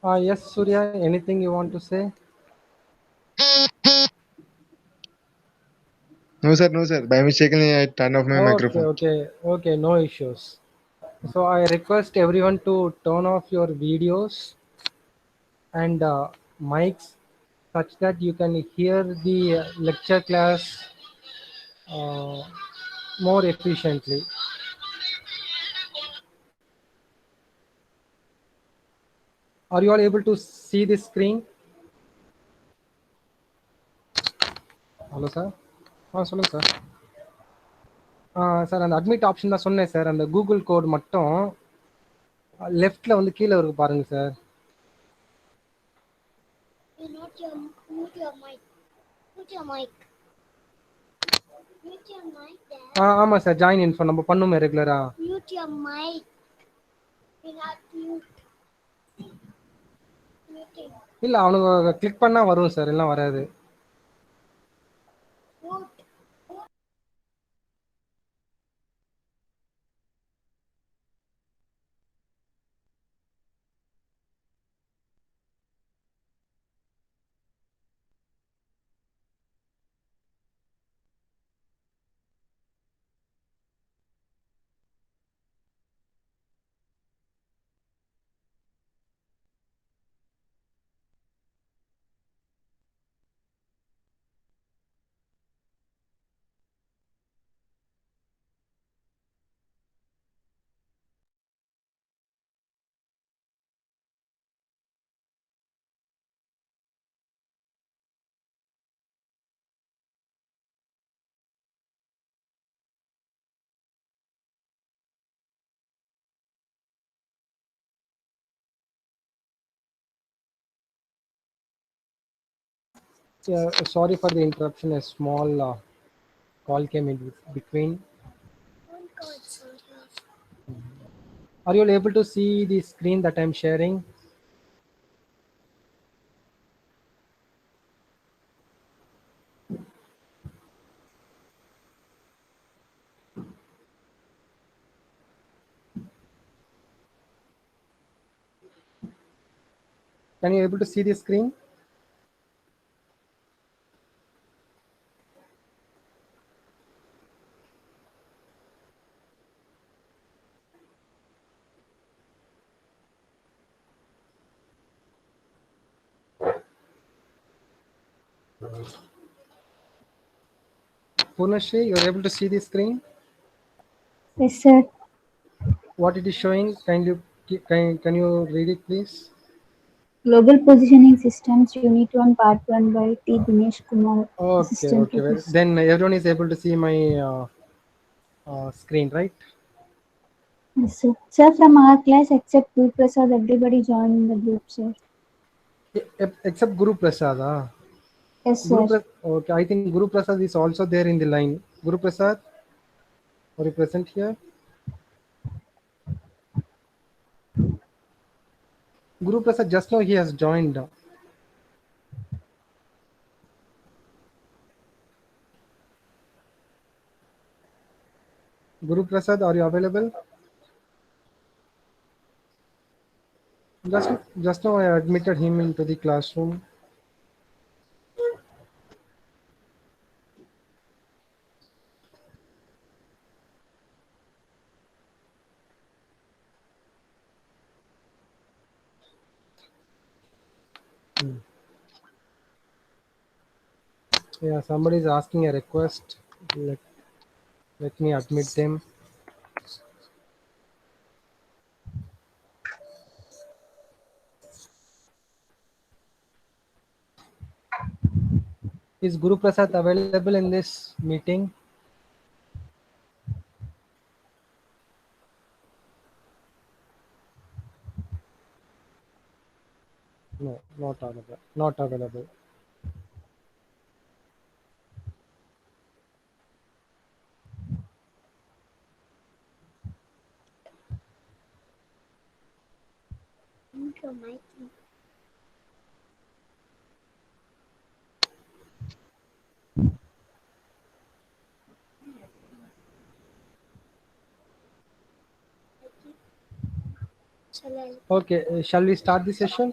Yes, Surya, anything you want to say? No, sir, no, sir. By mistakenly, I turned off my Okay, microphone. okay, okay, no issues. So I request everyone to turn off your videos and mics such that you can hear the lecture class uh, more efficiently. Are you all able to see the screen? Hello, sir. சொல்லுங்க sir. Sir அந்த admit option தான் சொன்னேன் sir. அந்த Google code மட்டும் லெஃப்ட்ல வந்து கீழே இருக்கு பாருங்க sir. Mute your mic. Mute your mic. Mute your mic there. ஆமாம் சார், ஜாயின் இன்ஃபோ நம்ம பண்ணுமே ரெகுலரா. Mute your mic. You're not mute. Muting. இல்லை, அவனுங்க கிளிக் பண்ணால் வரும் சார், எல்லாம் வராது. Mute. Sorry for the interruption, a small call came in between. One card, sorry. Are you all able to see the screen that I'm sharing? Can you able to see the screen? Purnashri, you're able to see the screen? Yes, sir. What it is showing? Can you read it, please? Global Positioning Systems, Unit 1, Part 1 by T. Dinesh Kumar, Okay, Assistant okay. Well, Professor. then everyone is able to see my screen, right? Yes, sir. Sir, from our class, except Guru Prasad, everybody joined in the group, sir. Except Guru Prasad. Yes, sir. Okay, I think Guru Prasad is also there in the line. Guru Prasad, are you present here? Guru Prasad, just now he has joined. Guru Prasad, are you available? Just now I admitted him into the classroom. Yeah, somebody is asking a request. Let me admit them. Is Guru Prasad available in this meeting? No, not available. Not available. Mute your mic. Chalo. Okay, shall we start the session?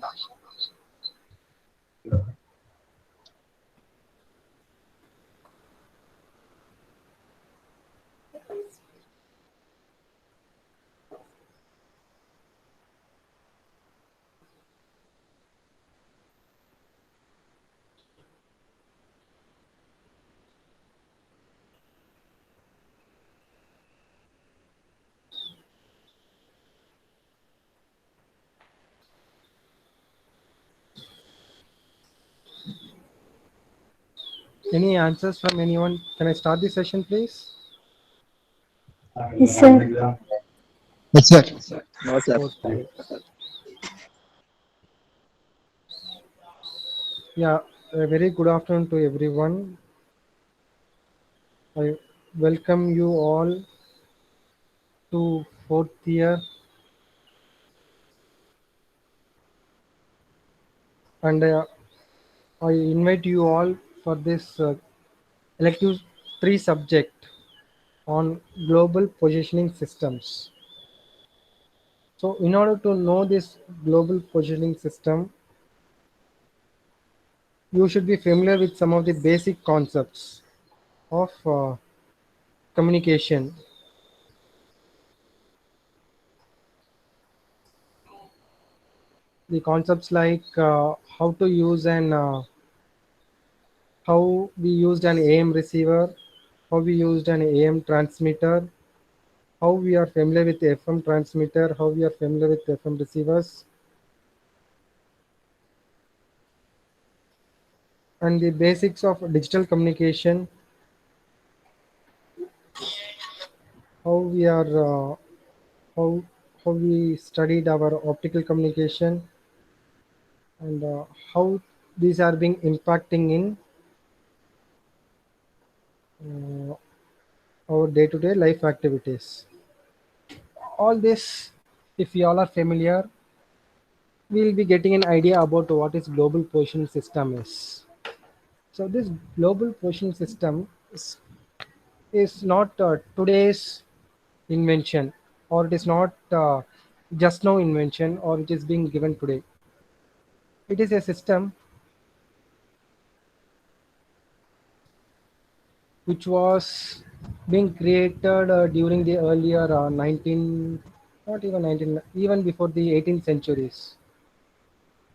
Any answers from anyone? Can I start the session, please? Yes, sir. Yes, sir. No, sir. Okay. Yeah, a very good afternoon to everyone. I welcome you all to fourth year, and I invite you all for this elective three subject on global positioning systems. So, in order to know this global positioning system, you should be familiar with some of the basic concepts of communication. The concepts like how to use an how we used an AM receiver, how we used an AM transmitter, how we are familiar with FM transmitter, how we are familiar with FM receivers, and the basics of digital communication, how we are how how we studied our optical communication, and how these are being impacting in uh, our day-to-day life activities. All this, if we all are familiar, we'll be getting an idea about what is global position system is. So this global position system is not today's invention, or it is not just now invention, or it is being given today. It is a system which was being created during the earlier 19, not even 19, even before the 18th centuries.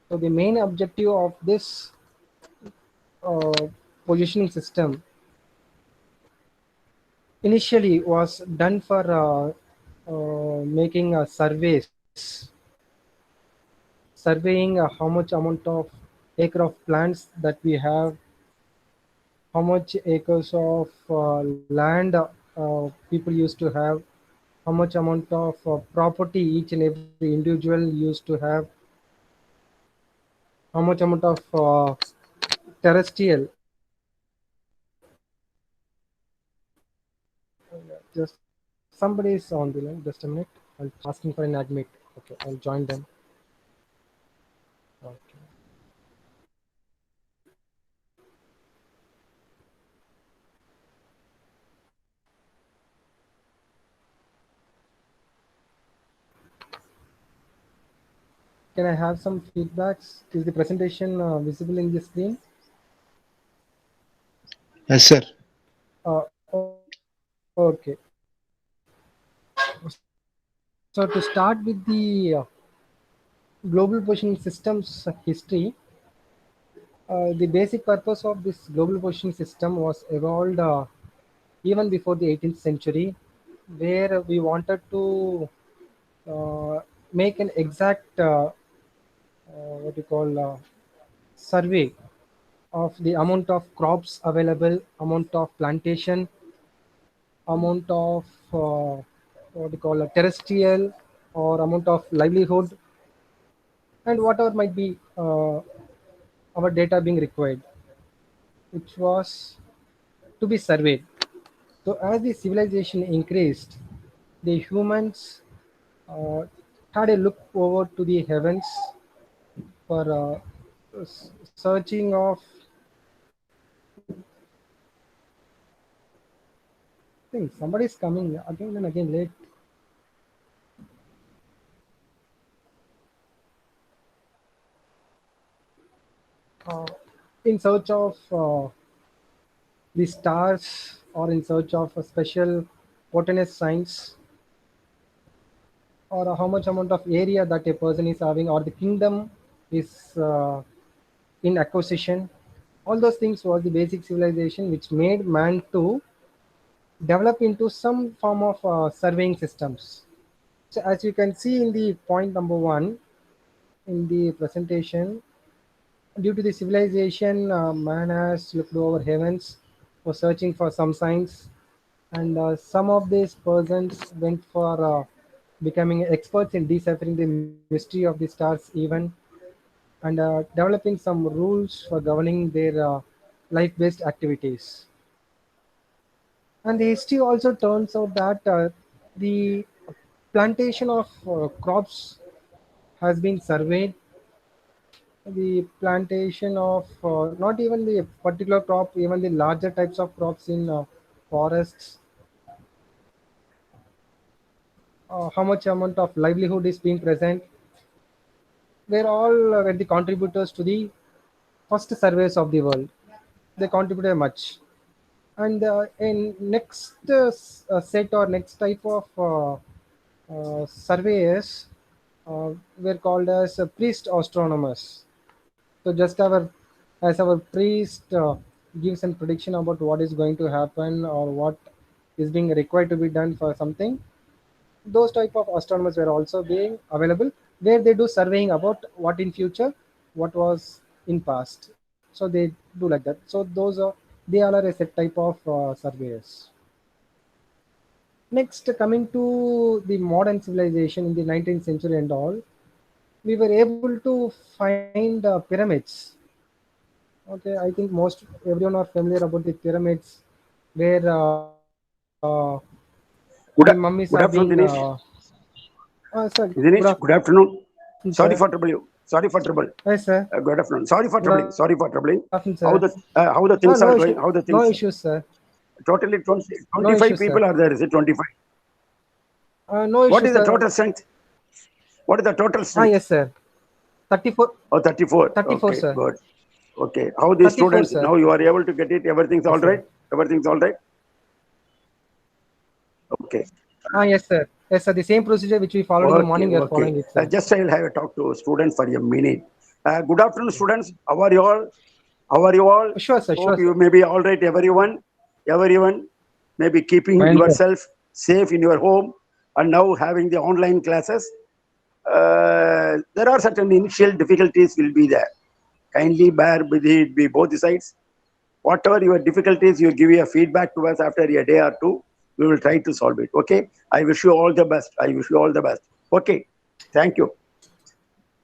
So the main objective of this uh, positioning system initially was done for making surveys, surveying how much amount of acre of plants that we have, how much acres of land people used to have, how much amount of property each and every individual used to have, how much amount of terrestrial. Just somebody is on the line. Just a minute. I'll asking for an admit. Okay, I'll join them. Okay. Can I have some feedbacks? Is the presentation visible in the screen? Yes, sir. Okay. So to start with the global positioning systems history, the basic purpose of this global positioning system was evolved even before the 18th century, where we wanted to uh, make an exact what you call survey of the amount of crops available, amount of plantation, amount of what you call a terrestrial or amount of livelihood, and whatever might be our data being required, which was to be surveyed. So as the civilization increased, the humans uh, had a look over to the heavens for searching of things. Somebody is coming again and again late. in search of the stars or in search of a special potency signs, or how much amount of area that a person is having, or the kingdom is in acquisition. All those things was the basic civilization which made man to develop into some form of surveying systems. So as you can see in the point number one in the presentation, due to the civilization, man has looked over heavens for searching for some signs, and some of these persons went for becoming experts in deciphering the mystery of the stars even, and developing some rules for governing their life-based activities. And the history also turns out that the plantation of crops has been surveyed. The plantation of not even the particular crop, even the larger types of crops in forests, how much amount of livelihood is being present, were all were the contributors to the first surveys of the world. They contributed much. And in next set or next type of surveyors were called as priest astronomers. So just as our priest gives a prediction about what is going to happen or what is being required to be done for something, those type of astronomers were also being available, where they do surveying about what in future, what was in past. So they do like that. So those are, they all are a set type of surveyors. Next, coming to the modern civilization in the 19th century and all, we were able to find pyramids. Okay, I think most everyone are familiar about the pyramids, where the mummies are being. Good afternoon, Dinesh. Sir, good Dinesh, afternoon, good sir. afternoon. Sorry for trouble you. Sorry for trouble. Hi, sir. Good afternoon. Sorry for Good troubling. afternoon, Sorry for sir. troubling. How the things No are issue, going? How the no things? issues, sir. Totally 20, No issues, 25 sir. people are there. Is it 25? No What issues, is the sir. total strength? What is the total strength? Yes, sir. 34, Oh, 34. 34, Okay, sir. good. Okay. How the 34, students? sir. Now you are able to get it. Everything's Yes, all sir. right. Everything's all right. Okay. Yes, sir. Yes, sir. The same procedure which we followed in the Okay. morning, we are Okay. following it, sir. Just I will have a talk to students for a minute. Good afternoon, students. How are you all? How are you all? Sure, sir. Sure, Hope you sir. may be all right, everyone. Everyone may be keeping Fine, sir. yourself safe in your home and now having the online classes. There are certain initial difficulties will be there. Kindly bear with it, be both the sides. Whatever your difficulties, you give a feedback to us after a day or two. We will try to solve it. Okay. I wish you all the best. I wish you all the best. Okay. Thank you.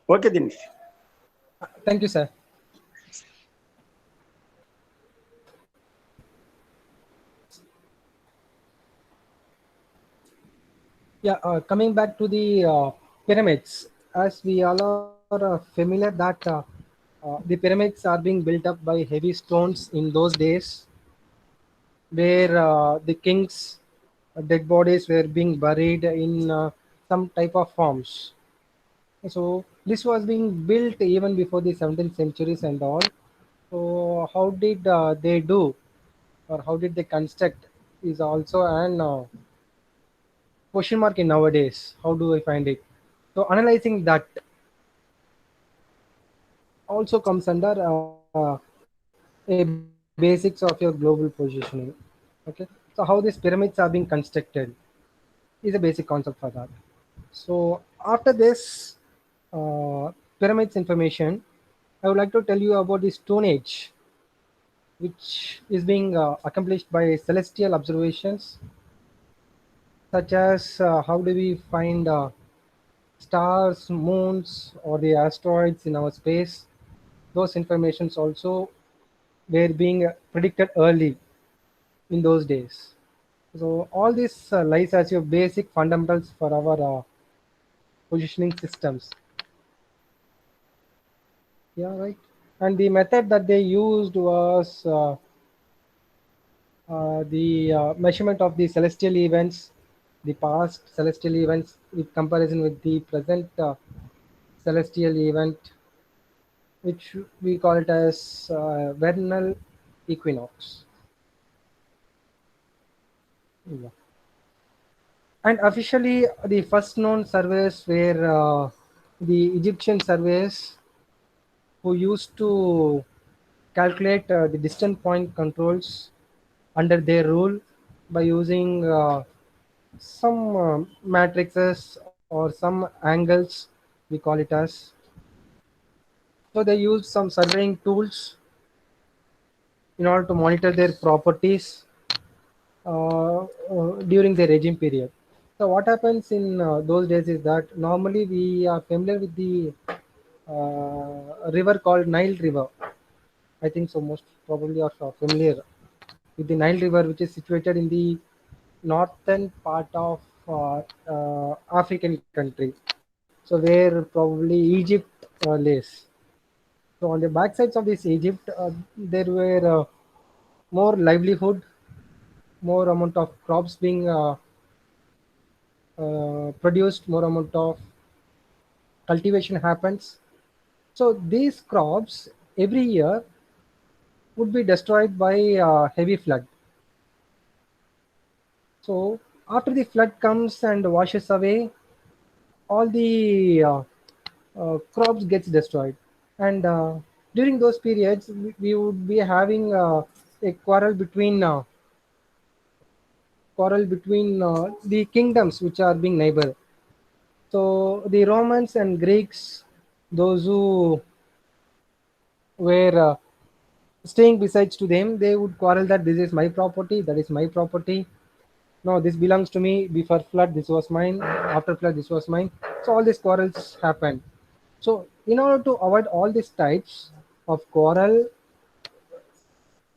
Okay, Dinesh. Thank you, sir. Yeah, coming back to the pyramids, as we all are familiar that the pyramids are being built up by heavy stones in those days, where the kings' dead bodies were being buried in some type of forms. So this was being built even before the 17th centuries and all. So how did they do, or how did they construct, is also an question mark in nowadays. How do I find it? So analyzing that also comes under a basics of your global positioning. Okay, so how these pyramids are being constructed is a basic concept for that. So after this pyramids information, I would like to tell you about the Stone Age, which is being accomplished by celestial observations, such as how do we find stars, moons, or the asteroids in our space. Those informations also were being predicted early in those days. So all this lies as your basic fundamentals for our positioning systems. Yeah, right. And the method that they used was the measurement of the celestial events, the past celestial events, in comparison with the present celestial event, which we call it as vernal equinox. Yeah. And officially, the first known surveys were the Egyptian surveys who used to calculate the distant point controls under their rule by using some matrices or some angles, we call it as. So they used some surveying tools in order to monitor their properties during the regime period. So what happens in those days is that normally we are familiar with the river called Nile River. I think so most probably are familiar with the Nile River, which is situated in the northern part of African country. So where probably Egypt lays. So on the backsides of this Egypt, there were more livelihood, more amount of crops being produced, more amount of cultivation happens. So these crops every year would be destroyed by heavy flood. So after the flood comes and washes away, all the crops gets destroyed. And during those periods, we would be having a quarrel between the kingdoms which are being neighbor. So the Romans and Greeks, those who were staying besides to them, they would quarrel that this is my property, that is my property. No, this belongs to me. Before flood, this was mine. After flood, this was mine. So all these quarrels happened. So in order to avoid all these types of quarrel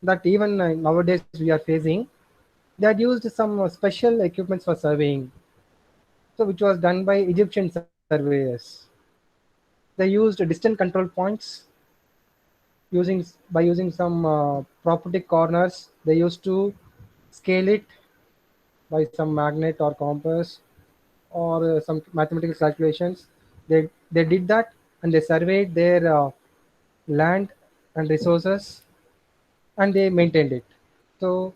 that even nowadays we are facing, they had used some special equipments for surveying. So which was done by Egyptian surveyors. They used distant control points using by using some property corners. They used to scale it by some magnet or compass or some mathematical calculations. They did that and they surveyed their land and resources and they maintained it. So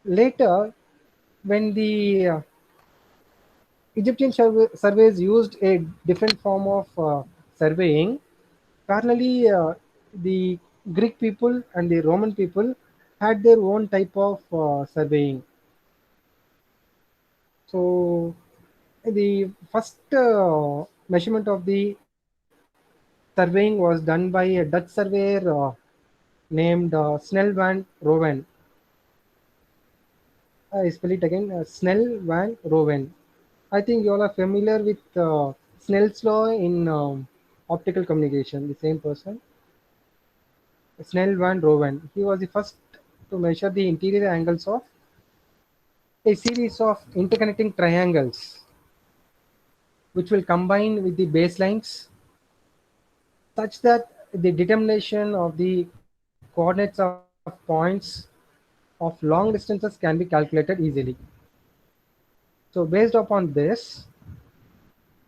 later, when the Egyptian surveys used a different form of surveying, parallelly, the Greek people and the Roman people had their own type of surveying. So the first measurement of the surveying was done by a Dutch surveyor named Snell van Roven. I spell it again, Snell van Roven. I think you all are familiar with Snell's law in optical communication, the same person. Snell van Roven. He was the first to measure the interior angles of a series of interconnecting triangles, which will combine with the baselines such that the determination of the coordinates of points of long distances can be calculated easily. So based upon this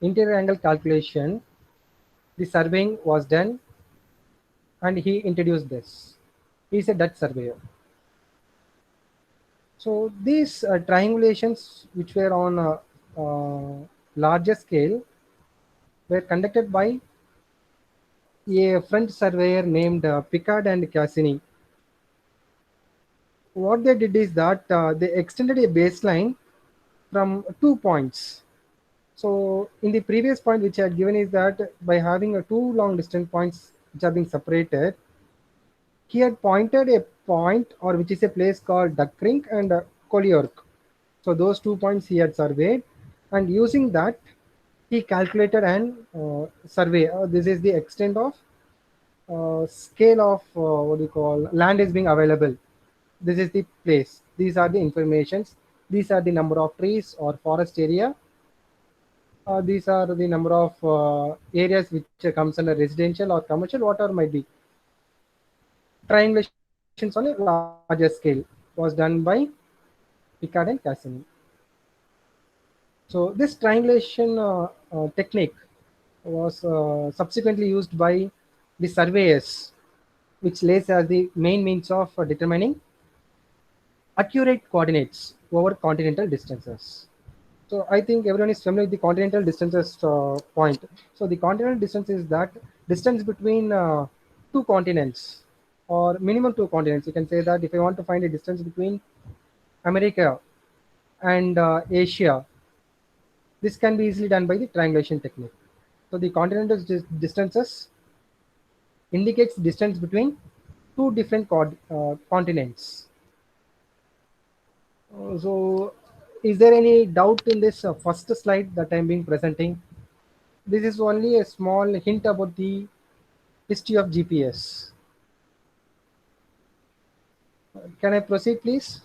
interior angle calculation, the surveying was done and he introduced this. He is a Dutch surveyor. So these triangulations, which were on a larger scale, were conducted by a French surveyor named Picard and Cassini. What they did is that they extended a baseline from 2 points. So in the previous point which I had given is that by having a two long distance points which are being separated, he had pointed a point or which is a place called Duck Creek and Colliork. So those 2 points he had surveyed, and using that he calculated an survey. This is the extent of scale of what do you call land is being available. This is the place. These are the informations. These are the number of trees or forest area. These are the number of areas which comes under residential or commercial, whatever might be. Triangulations on a larger scale was done by Picard and Cassini. So this triangulation technique was subsequently used by the surveyors, which lays as the main means of determining accurate coordinates over continental distances. So I think everyone is familiar with the continental distances point. So the continental distance is that distance between two continents or minimum two continents. You can say that if I want to find a distance between America and Asia, this can be easily done by the triangulation technique. So the continental distances indicates distance between two different continents. So is there any doubt in this first slide that I'm being presenting? This is only a small hint about the history of GPS. Can I proceed, please?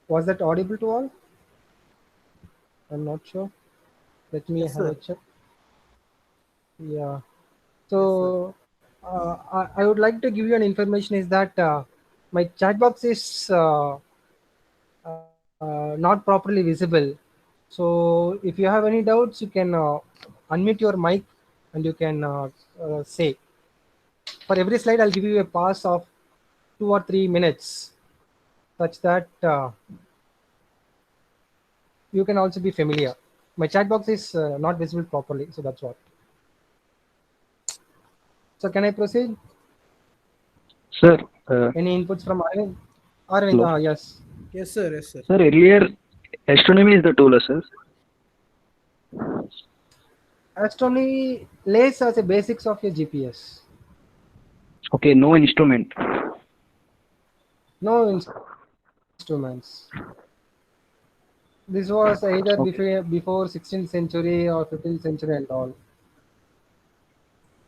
Was that audible to all? I'm not sure. Let me Yes, have a sir. check. Yeah. Yes, sir. So I would like to give you an information is that my chat box is not properly visible. So if you have any doubts, you can unmute your mic and you can say. For every slide, I'll give you a pass of 2 or 3 minutes, such that you can also be familiar. My chat box is not visible properly, so that's what. So can I proceed? Sir, Any inputs from Arvind? Arvind, hello. yes. Yes, sir. Yes, sir. Sir, earlier astronomy is the tool, sir. Astronomy lays as a basics of your GPS. Okay, no instrument. No instruments. This was either Okay. before 16th century or 15th century and all.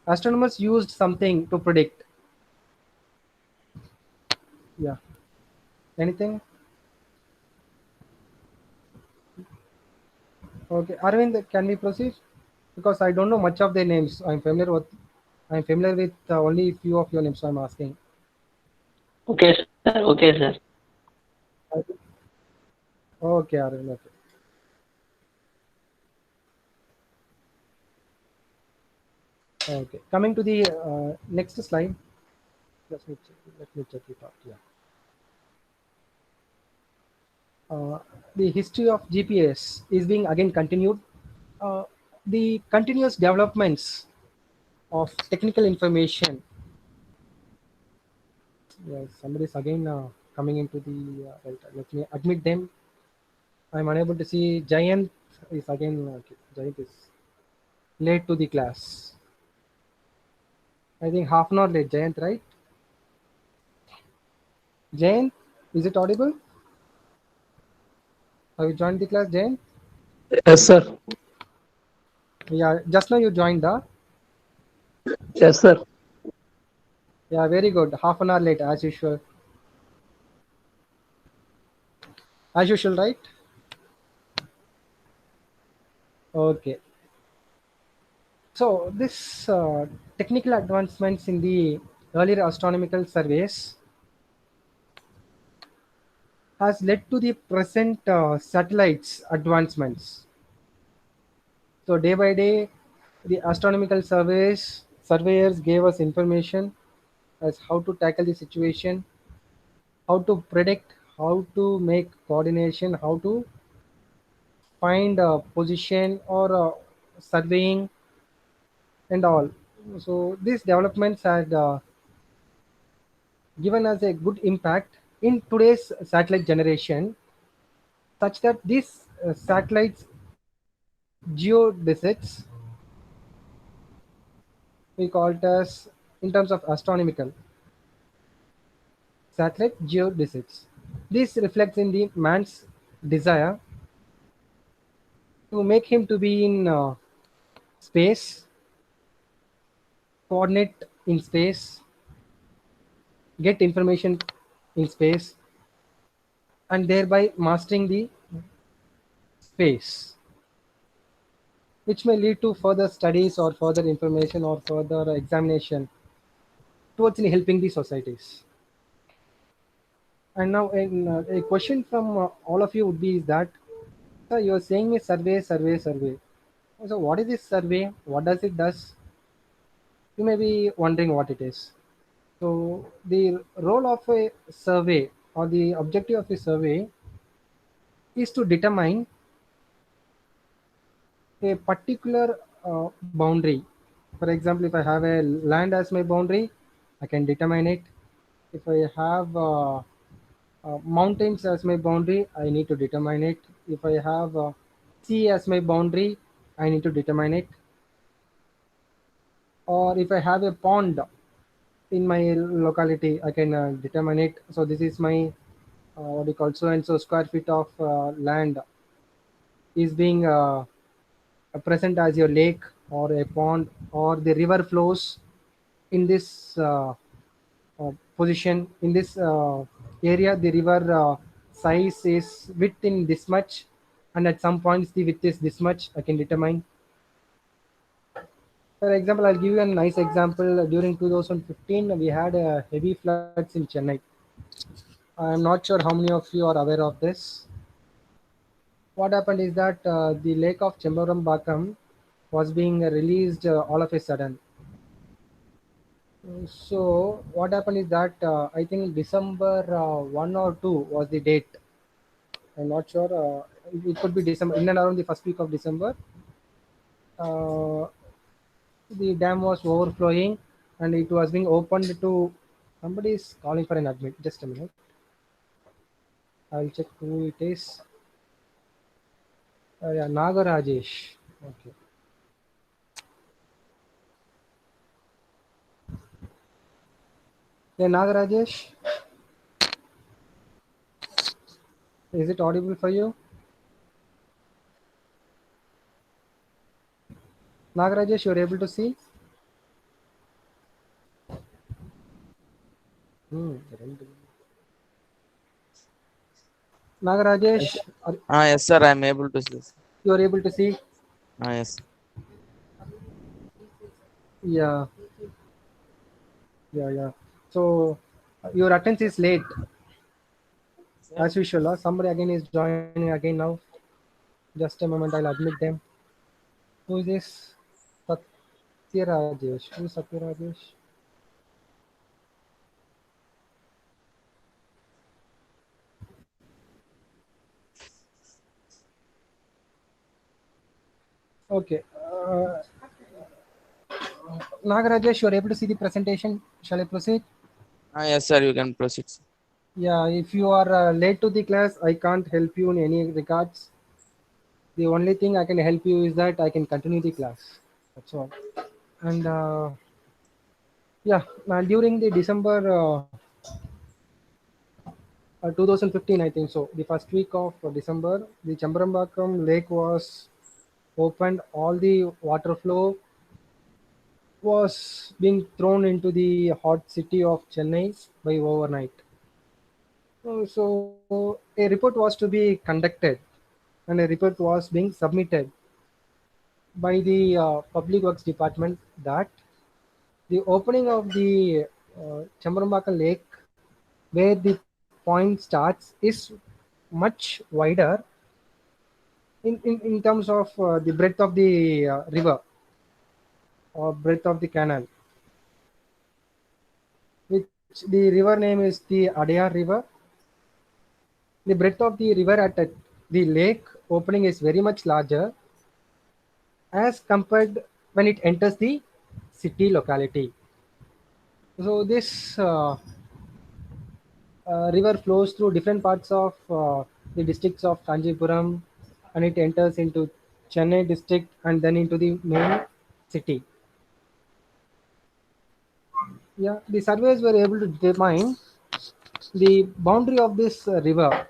Astronomers used something to predict. Yeah. Anything? Okay. Arvind, can we proceed? Because I don't know much of their names. I'm familiar with only few of your names, so I'm asking. Okay, sir. Okay, sir. Okay, Arvind. Okay. Okay. Coming to the next slide. Let me check it out. Yeah. The history of GPS is being again continued. Uh, the continuous developments of technical information. Yes, somebody is again coming into the. Let me admit them. I'm unable to see. Giant is again. Okay, Giant is late to the class. I think half an hour late. Giant, right? Giant, is it audible? Have you joined the class, Giant? Yes, sir. Yeah, just now you joined the. Yes, sir. Yeah, very good. Half an hour late as usual. As usual, right? Okay. So this technical advancements in the earlier astronomical surveys has led to the present satellites advancements. So day by day, the astronomical surveyors gave us information as how to tackle the situation, how to predict, how to make coordination, how to find a position or surveying and all. So these developments had given us a good impact in today's satellite generation, such that these satellites geodesics, we call it as, in terms of astronomical, satellite geodesics. This reflects in the man's desire to make him to be in space, coordinate in space, get information in space, and thereby mastering the space, which may lead to further studies or further information or further examination towards in helping the societies. And now a question from all of you would be is that, sir, you are saying a survey, survey, survey. So what is this survey? What does it does? You may be wondering what it is. So the role of a survey or the objective of a survey is to determine a particular boundary. For example, if I have a land as my boundary, I can determine it. If I have mountains as my boundary, I need to determine it. If I have sea as my boundary, I need to determine it. Or if I have a pond in my locality, I can determine it. So this is my what do you call, so and so square feet of land is being present as your lake or a pond, or the river flows in this position in this area. The river size is width in this much, and at some points the width is this much. I can determine. For example, I'll give you a nice example. During 2015, we had heavy floods in Chennai. I'm not sure how many of you are aware of this. What happened is that the lake of Chembaram was being released all of a sudden. So what happened is that I think December 1 or 2 was the date. I'm not sure. It could be December, in and around the first week of December. Uh, the dam was overflowing and it was being opened to. Somebody is calling for an admit. Just a minute. I'll check who it is. Yeah, Nagarajesh. Okay. Yeah, Nagarajesh, is it audible for you? Nagarajesh, you're able to see? Hmm. Nagarajesh, Yes, sir. I'm able to see. you're able to see? Yes. Yeah, yeah. So your attendance is late Sir. as usual. Somebody again is joining again now. Just a moment, I'll admit them. Who is this? Satyarajesh. Who is Satyarajesh? Okay. Nagarajesh, you're able to see the presentation. Shall I proceed? Yes, sir. You can proceed, sir. Yeah, if you are late to the class, I can't help you in any regards. The only thing I can help you is that I can continue the class. That's all. And yeah, during the December 2015, I think so, the first week of December, the Chambrambakam lake was opened. All the water flow was being thrown into the hot city of Chennai by overnight. So a report was to be conducted and a report was being submitted by the Public Works Department that the opening of the Chambrambaka Lake, where the point starts, is much wider in terms of the breadth of the river or breadth of the canal, which the river name is the Adayar River. The breadth of the river at the lake opening is very much larger as compared when it enters the city locality. So this river flows through different parts of the districts of Kanjipuram, and it enters into Chennai district and then into the main city. Yeah, the surveyors were able to determine the boundary of this river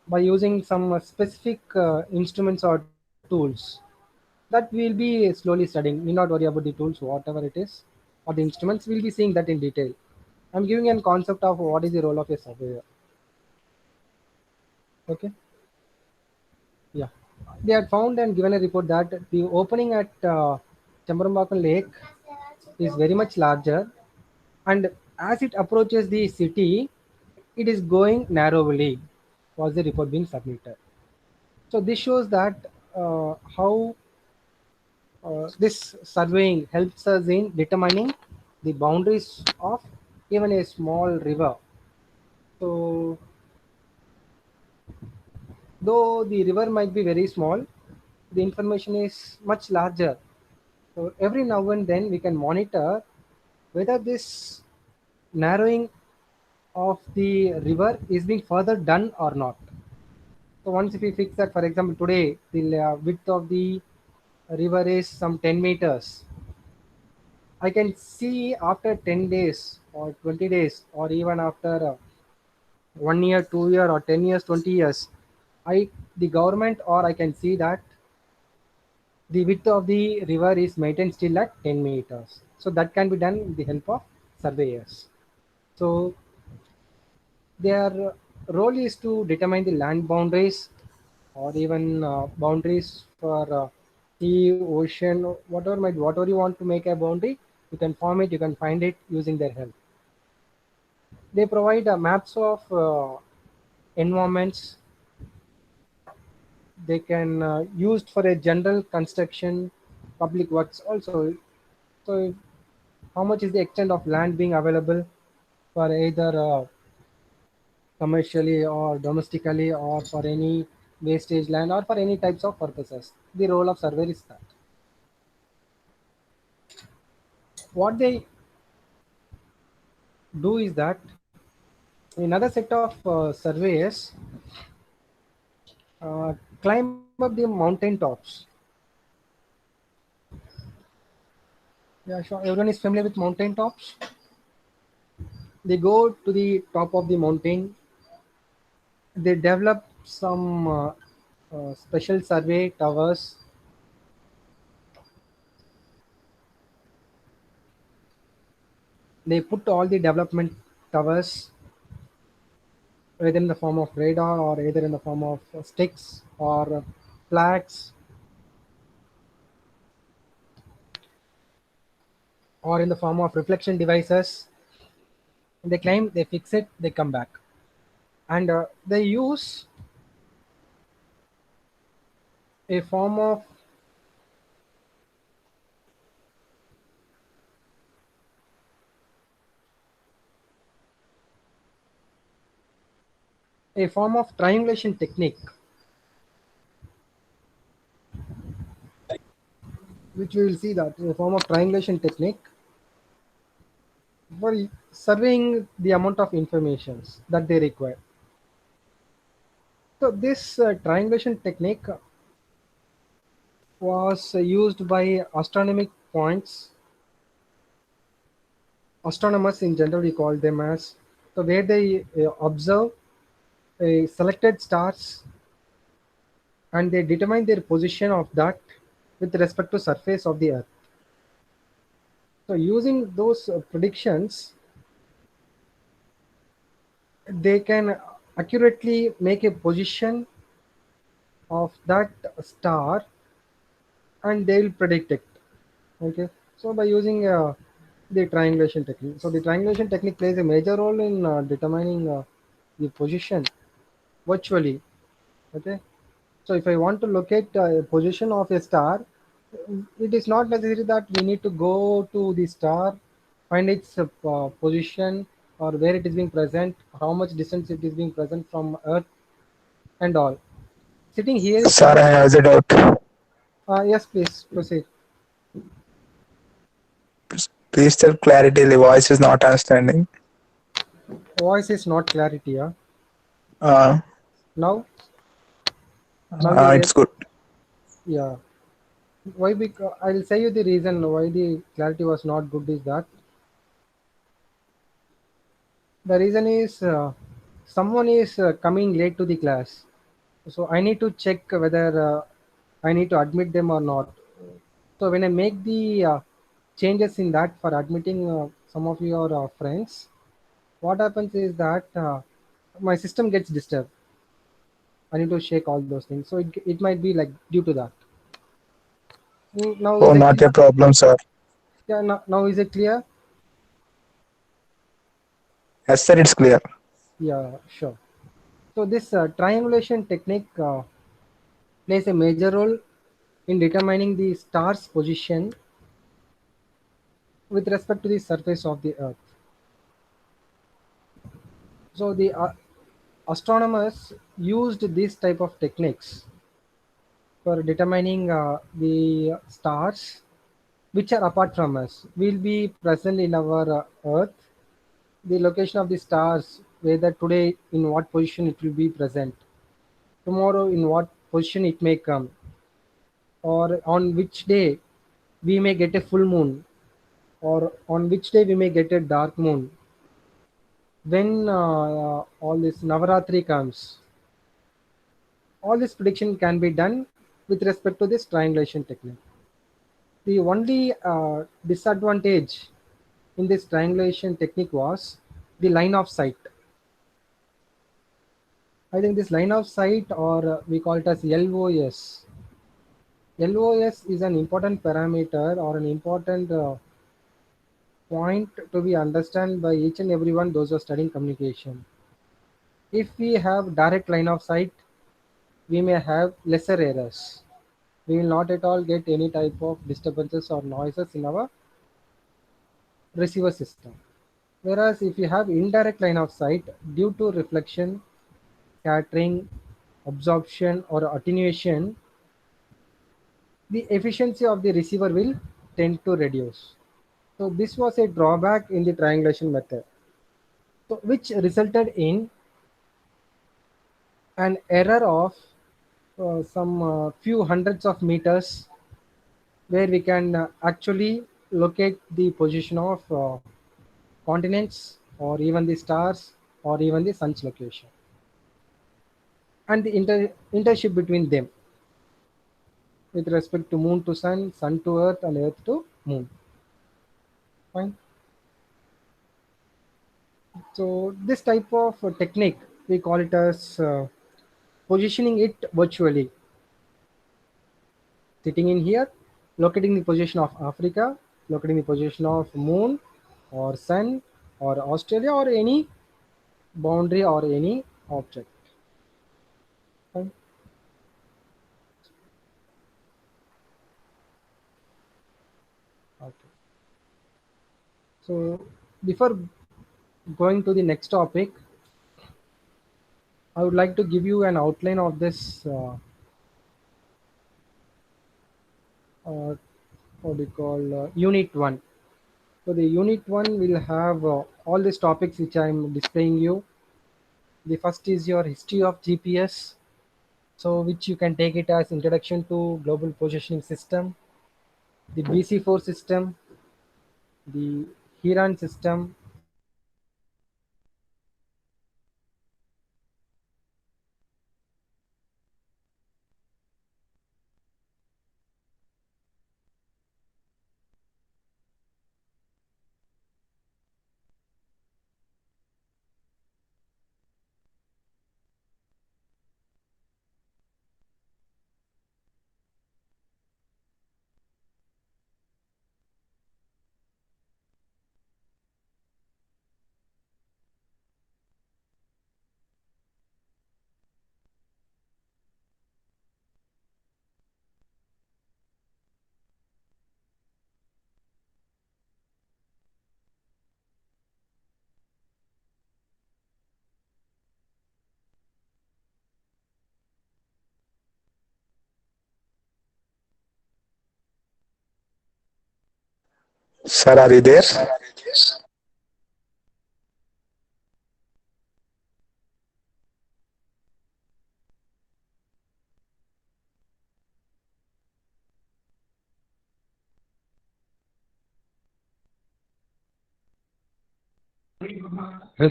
by using some specific instruments or tools that we'll be slowly studying. Need not worry about the tools, whatever it is, or the instruments. We'll be seeing that in detail. I'm giving a concept of what is the role of a surveyor. Okay. Yeah. They had found and given a report that the opening at Chambrambakam Lake is very much larger, and as it approaches the city, it is going narrowly. Was the report being submitted? So this shows that how This surveying helps us in determining the boundaries of even a small river. So, though the river might be very small, the information is much larger. So, every now and then we can monitor whether this narrowing of the river is being further done or not. So, once if we fix that, for example, today the width of the river is some 10 meters, I can see after 10 days or 20 days or even after 1 year, 2 year or 10 years, 20 years, the government or I can see that the width of the river is maintained still at 10 meters. So that can be done with the help of surveyors. So their role is to determine the land boundaries or even boundaries for sea, ocean, whatever you want to make a boundary, you can form it, you can find it using their help. They provide maps of environments. They can used for a general construction, public works also. So how much is the extent of land being available for either commercially or domestically or for any wastage land or for any types of purposes. The role of surveyor is that. What they do is that another set of surveyors climb up the mountain tops. Yeah, sure. Everyone is familiar with mountain tops. They go to the top of the mountain. They develop some special survey towers. They put all the development towers either in the form of radar or either in the form of sticks or flags or in the form of reflection devices. They climb, they fix it, they come back. And they use a form of triangulation technique, which we will see that a form of triangulation technique for surveying the amount of informations that they require. So this triangulation technique was used by astronomic points. Astronomers in general, we call them as, so where they observe selected stars and they determine their position of that with respect to surface of the earth. So using those predictions, they can accurately make a position of that star and they will predict it. Okay, so by using the triangulation technique, so the triangulation technique plays a major role in determining the position virtually. Okay, so if I want to locate a position of a star, it is not necessary that we need to go to the star, find its position or where it is being present, how much distance it is being present from earth and all. Sitting here is Sir, I sufficient. have a doubt. Yes, please proceed. Please tell clarity. The voice is not understanding. Voice is not clarity. Yeah. Uh, Now, now you it's good. yeah. Why? Because I'll say you the reason why the clarity was not good is that the reason is someone is coming late to the class, so I need to check whether I need to admit them or not. So when I make the changes in that for admitting some of your friends, what happens is that my system gets disturbed. I need to shake all those things. So it might be like due to that. Now Oh, is it not a clear? problem, sir. Yeah. Now is it clear? Yes, sir, it's clear. Yeah. Sure. So this triangulation technique plays a major role in determining the star's position with respect to the surface of the Earth. So the astronomers used this type of techniques for determining the stars which are apart from us will be present in our Earth, the location of the stars, whether today in what position it will be present, tomorrow in what position it may come, or on which day we may get a full moon, or on which day we may get a dark moon. When all this Navaratri comes, all this prediction can be done with respect to this triangulation technique. The only disadvantage in this triangulation technique was the line of sight. I think this line of sight, or we call it as LOS. LOS is an important parameter or an important point to be understood by each and everyone those who are studying communication. If we have direct line of sight, we may have lesser errors. We will not at all get any type of disturbances or noises in our receiver system. Whereas if you have indirect line of sight, due to reflection, scattering, absorption or attenuation, the efficiency of the receiver will tend to reduce. So this was a drawback in the triangulation method, so which resulted in an error of some few hundreds of meters, where we can actually locate the position of continents or even the stars or even the sun's location and the internship between them with respect to moon to sun, sun to earth, and earth to moon. Fine. So this type of technique, we call it as positioning it virtually. Sitting in here, locating the position of Africa, locating the position of moon or sun or Australia or any boundary or any object. Fine. Okay. So before going to the next topic, I would like to give you an outline of this what do you call Unit 1. So the Unit 1 will have all these topics which I am displaying you. The first is your history of GPS, so which you can take it as introduction to global positioning system, the Bc4 system, the Heron system, Sir, are you there?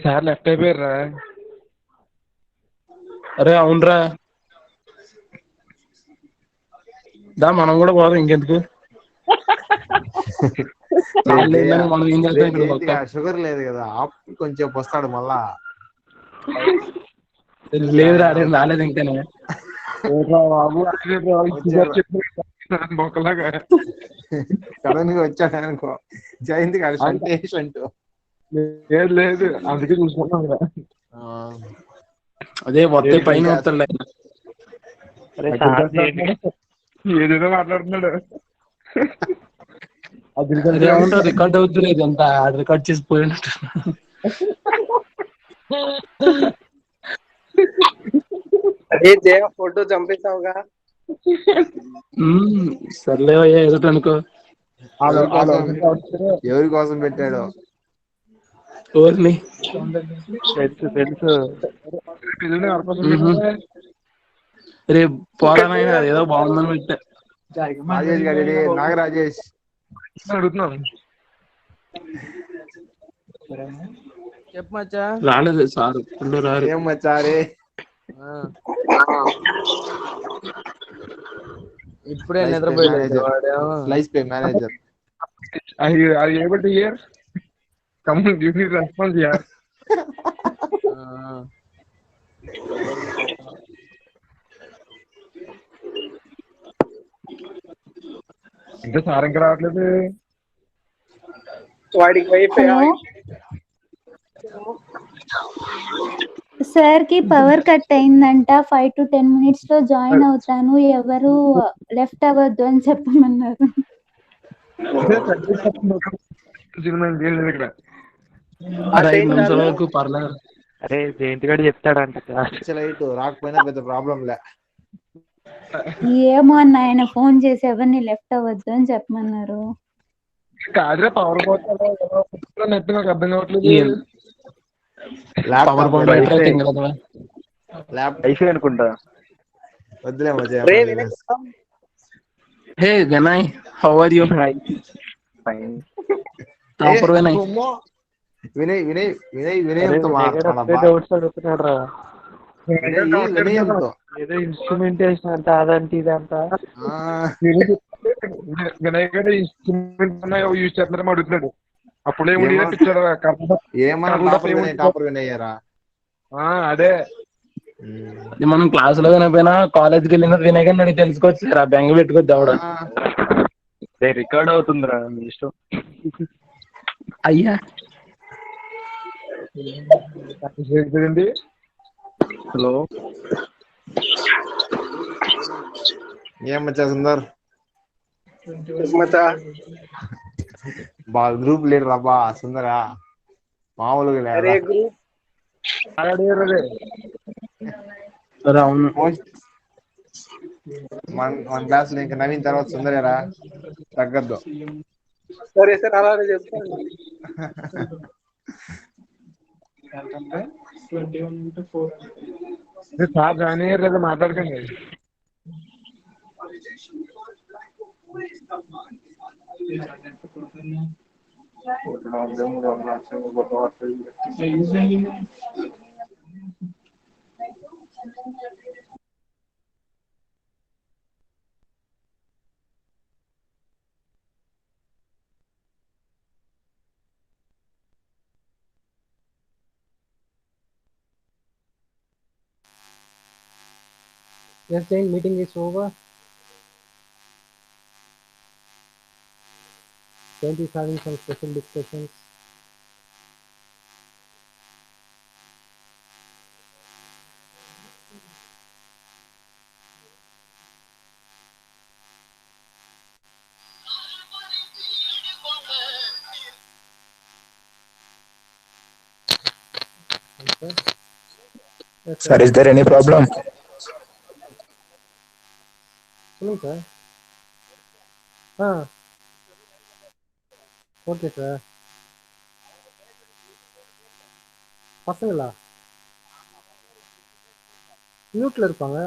Sir left అయిపోయారా? అరే అవునరా, దా మనం కూడా పోదాం, ఇంకెందుకు మనం ఏం చేస్తాం ఇక్కడ మొత్తం. షుగర్ లేదు కదా, కొంచెం వస్తాడు మళ్ళా. లేదురా, నేను రాలేదు ఇంకానే. మొక్కలాగా సడన్ గా వచ్చాడు అనుకో, జయంతి గారు సంటేషంటూ. లేదు, అందుకే చూసుకున్నాం కదా. అదే వస్తే పైన వస్తాడు. ఏదేదో మాట్లాడుతున్నాడు. అదేమంటా రికార్డ్ అవుతుంది ఇదంతా రికార్డ్ చేసి పోయినట్టు. అదే జయ ఫోటో చంపేసావుగా. సర్లే ఏదో అనుకో. ఎవరి కోసం పెట్టాడు? ఎవరిని? తెలుసు రే పోరానైనా అదేదో బాగుందని పెట్టా. రాజేష్ గారి నాగరాజేష్ అడుగుతున్నాను. చెప్పు మచ్చా. రాలేదు సార్ ఫుల్ రారు. ఏం మచ్చారే ఇప్పుడే నిద్రపోయలేదు వాడేమో. Slice pay manager. Are you able to hear? Come on, give me response, yaar. ఇంకా సార్ ఇంకా రావట్లేదు. వాడికి వైఫై సార్ కి పవర్ కట్ అయిందంట. 5 to 10 minutes లో జాయిన్ అవుతాను, ఎవరు లెఫ్ట్ అవ్వద్దు అని చెప్పమన్నారు. ఇక్కడ 5 నిమిషాల వరకు పర్లేదు. అరే జయంతి గడి చెప్తాడంట. లైట్ రాకపోయినా పెద్ద ప్రాబ్లం లే. ఏమో అన్న, ఆయన ఫోన్ చేసి ఎవరిని లెఫ్ట్ అవ్వద్దు అని చెప్పమన్నారు. కాదురా పవర్ పోతే నెట్ నాకు అర్థం కావట్లేదు. పవర్ పాయింట్ వైఫై అనుకుంటా. వద్దులే మధ్య. Hey Vinay, how are you? Proper Vinay. Vinay Vinay Vinay వినయంతో డౌట్స్ అడుగుతున్నాడు రా. వినయంతో ఏదో ఇన్స్ట్రుమెంటేషన్ అంట అదంటే ఇదంతా. వినాయకుడు ఇన్స్ట్రుమెంట్ యూజ్ చేస్తున్నారని అడుగుతున్నాడు. అప్పుడే టాపర్ వినయ్యారా? అదే మనం క్లాస్ లో వినకపోయినా కాలేజ్కి వెళ్ళిన వినయ్ గారిని అడిగి తెలుసుకోవచ్చు. రా బెంగ పెట్టుకోద్ది ఆవిడ. రికార్డ్ అవుతుందిరా మీ ఇష్టం. అయ్యా హలో ఏం మచ్చా సుందర్ గ్రూప్ లీడర్ అబ్బా సుందరా, మామూలుగా లేదా? అవును. మన క్లాస్ లో ఇంకా నవీన్ తర్వాత సుందరేరా, తగ్గద్దు. సరే సార్ అలానే చెప్తాను. సార్ జాయిన్ అయ్యారు లేదా మాట్లాడకండి. Yes, Jane, meeting is over. Jane is having some special discussions. Yes, Sir, is there any problem? sir. Okay, sir. பசங்களா மியூட்ல இருப்பாங்க.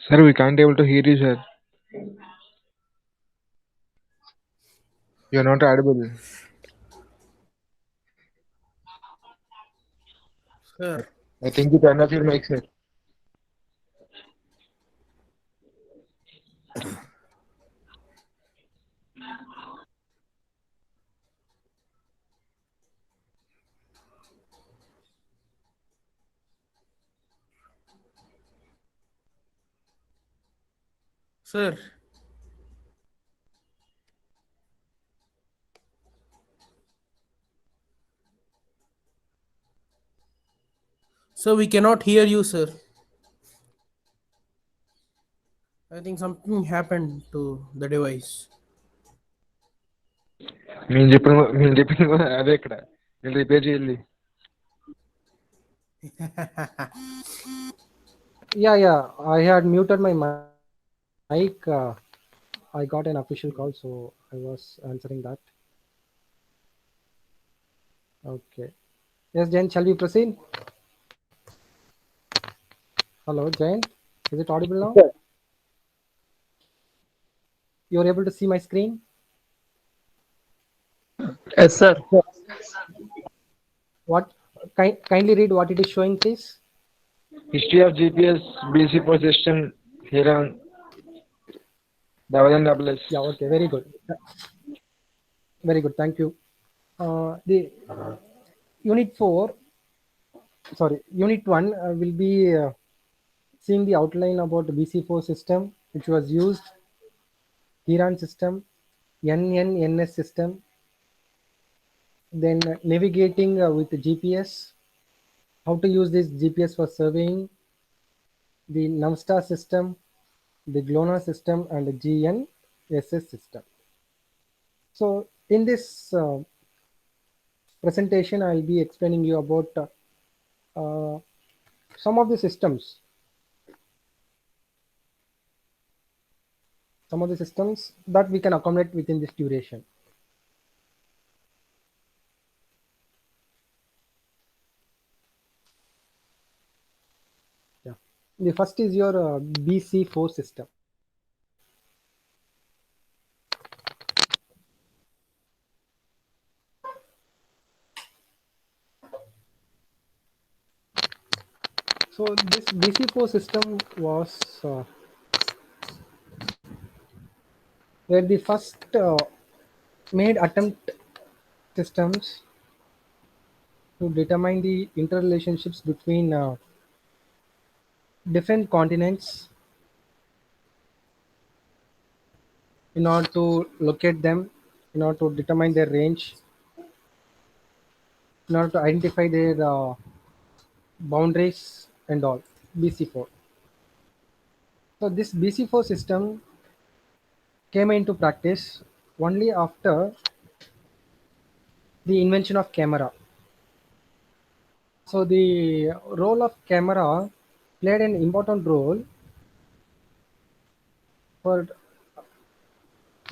Sir, we can't able to hear you, sir. You are not audible. Sir. I think you turn off your mic, sir. Sir. Sir, we cannot hear you, sir. I think something happened to the device. మేము చెప్పింది కూడా అదే ఇక్కడ నేను repair చేయాలి. Yeah, I had muted my mic. I got an official call, so I was answering that. Okay. Yes, Jain, shall we proceed? Hello, Jain. Is it audible now? Sir. You are able to see my screen? Yes, sir. What? Kindly read what it is showing, please. History of GPS, Bc4 System, Heron, WNWS. Yeah, okay, very good. Very good, thank you. The Unit 1 will be seeing the outline about the Bc4 system, which was used, Heron system, NNNS system, then navigating with the GPS, how to use this GPS for surveying, the Navstar system, the GLONASS system, and the GNSS system. So in this presentation, I'll be explaining you about some of the systems. Some of the systems that we can accommodate within this duration. Yeah. The first is your Bc4 system. So this Bc4 system was where the first made attempt systems to determine the interrelationships between different continents in order to locate them, in order to determine their range, in order to identify their boundaries and all. Bc4. So this Bc4 system came into practice only after the invention of camera. So the role of camera played an important role for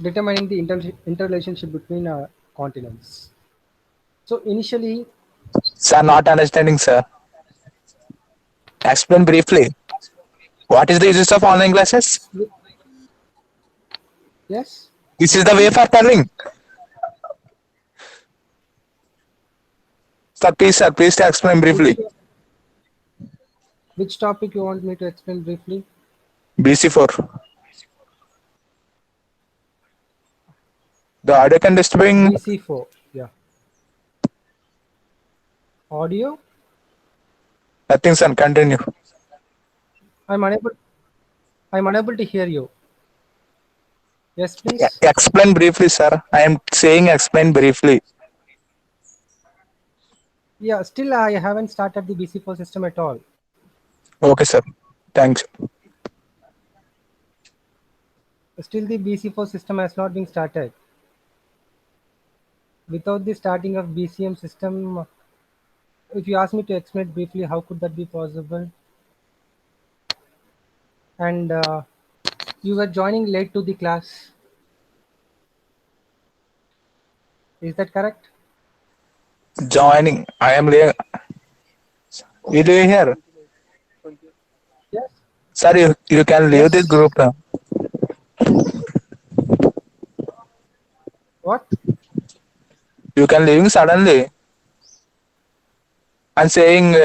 determining the interrelationship between continents. So initially, Sir, not understanding, sir. Explain briefly. What is the uses of online classes? yes, This is the way for telling. Sir, please explain briefly. which topic you want me to explain briefly? Bc4. The audio can disturbing. Bc4, yeah. Audio? Nothing, sir. Continue. I'm unable to hear you. Yes, please. Explain briefly, sir. I am saying explain briefly. Yeah, still I haven't started the Bc4 system at all. Okay, sir. Thanks. Still the Bc4 system has not been started. Without the starting of BCM system, if you ask me to explain it briefly, how could that be possible? And you were joining late to the class. Is that correct? Joining. I am here. Will you hear? Yes. Sir, you can leave this Yes. group now. What? You can leave suddenly and saying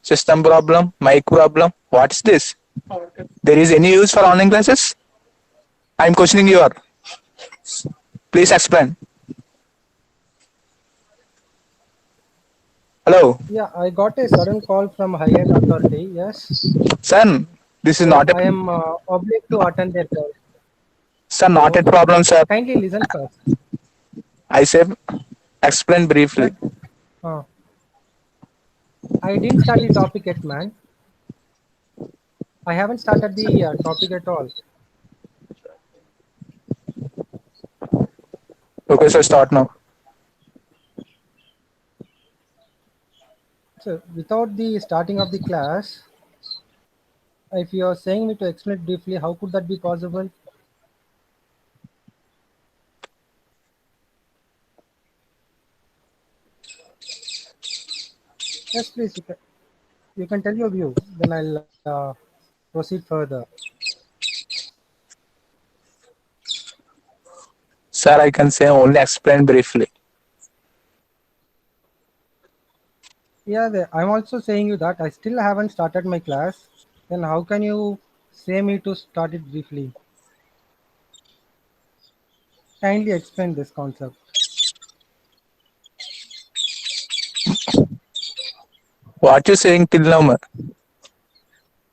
system problem, mic problem. What's this? There is any use for online classes? I'm questioning you. Please explain. Hello, Yeah, I got a sudden call from higher authority. Yes. son. This is So not a I am obliged to attend their call. sir, not a So problem, sir. kindly listen first. I say explain briefly. But uh, I didn't start the topic yet, man. I haven't started the topic at all. Okay, so start now. So without the starting of the class, if you are saying me to explain it briefly, how could that be possible? Yes, please. You can tell your view. Then I'll proceed further. Sir, I can say only explain briefly. Yeah, I'm also saying you that I still haven't started my class. Then how can you say me to start it briefly? Kindly explain this concept. What you saying till now,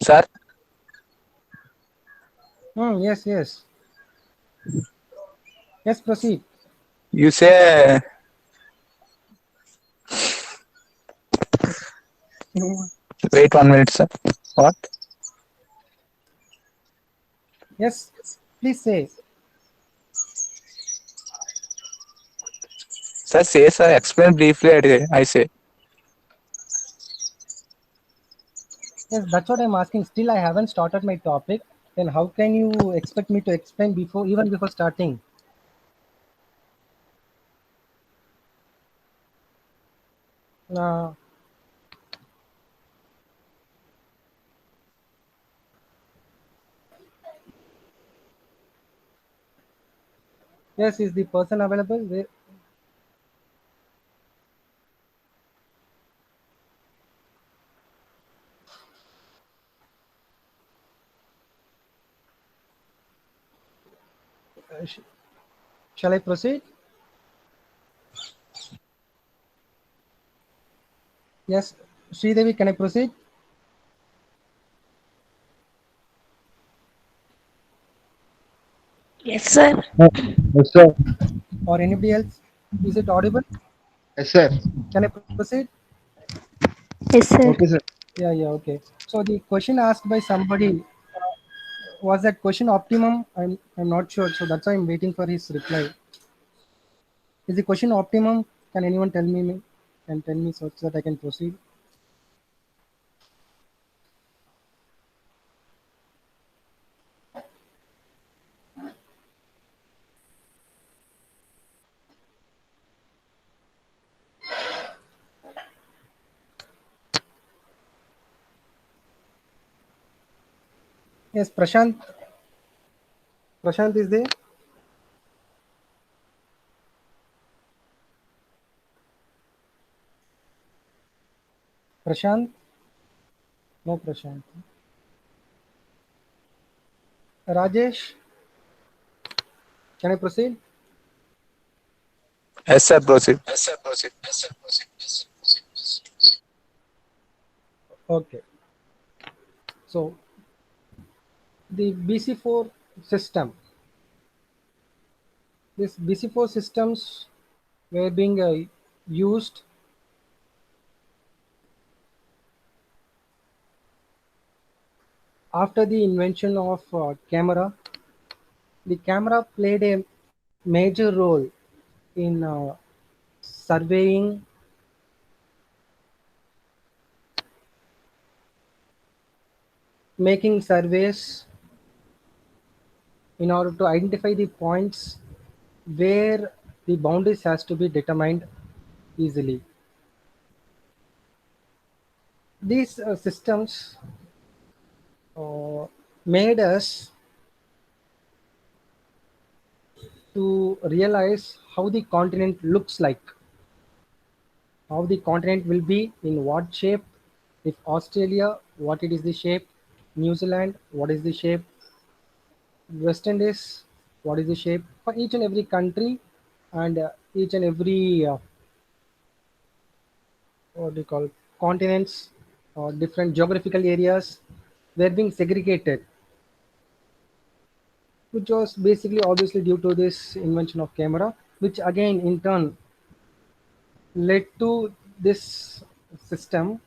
sir? Yes, yes. Yes, proceed. You say wait 1 minute, sir. What? Yes, please say. Sir, say sir. Explain briefly. I say. Yes, that's what I'm asking. Still, I haven't started my topic. Then how can you expect me to explain even before starting? Uh, yes, is the person available? Shall I proceed? Yes, Sridevi, can I proceed? Yes, sir. Yes, sir. Or anybody else? Is it audible? Yes, sir. Can I proceed? Yes, sir. Okay, sir. Yeah, okay. So the question asked by somebody, was that question optimum? I'm not sure. So that's why I'm waiting for his reply. Is the question optimum? Can anyone tell me? Can tell me so that I can proceed? Yes, Prashant. Prashant is there? Prashant? No, Prashant. Rajesh, can I proceed? Yes, sir. Proceed. Okay. So the Bc4 system. This Bc4 systems were being used after the invention of camera. The camera played a major role in surveying, making surveys in order to identify the points where the boundaries has to be determined easily. These systems made us to realize how the continent looks like, how the continent will be in what shape, if Australia, what it is the shape, New Zealand, what is the shape, West Indies, what is the shape for each and every country, and each and every what do you call continents or different geographical areas were being segregated, which was basically obviously due to this invention of camera, which again in turn led to this system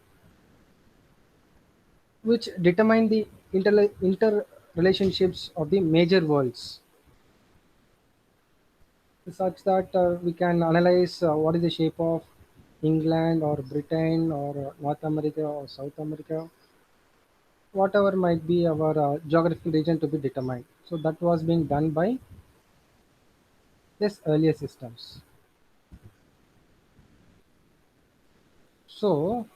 which determine the interrelationships of the major worlds, such that we can analyze what is the shape of England or Britain or North America or South America, whatever might be our geographical region to be determined. So that was being done by this earlier systems. So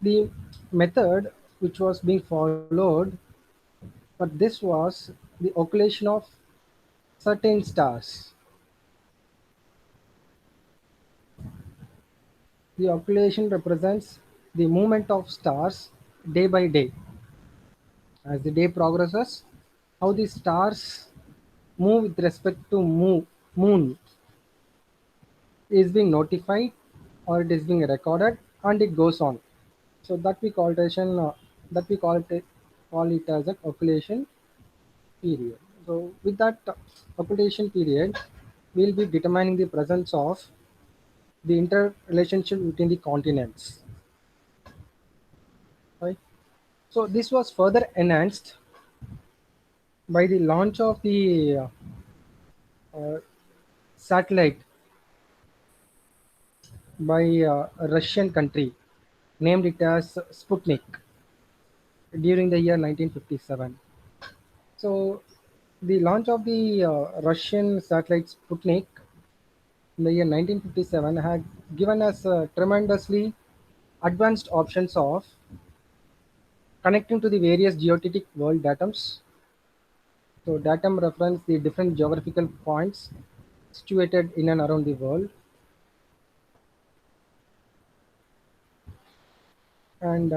the method which was being followed, but this was the occultation of certain stars. The occultation represents the movement of stars day by day. As the day progresses, how the stars move with respect to moon is being notified or it is being recorded, and it goes on. So that we call it call it as an occultation period. So with that occultation period, we'll be determining the presence of the interrelationship between the continents. Right. So this was further enhanced by the launch of the uh, satellite by a Russian country, named it as Sputnik, during the year 1957. So the launch of the Russian satellite Sputnik in the year 1957 had given us tremendously advanced options of connecting to the various geodetic world datums. So datum reference the different geographical points situated in and around the world. And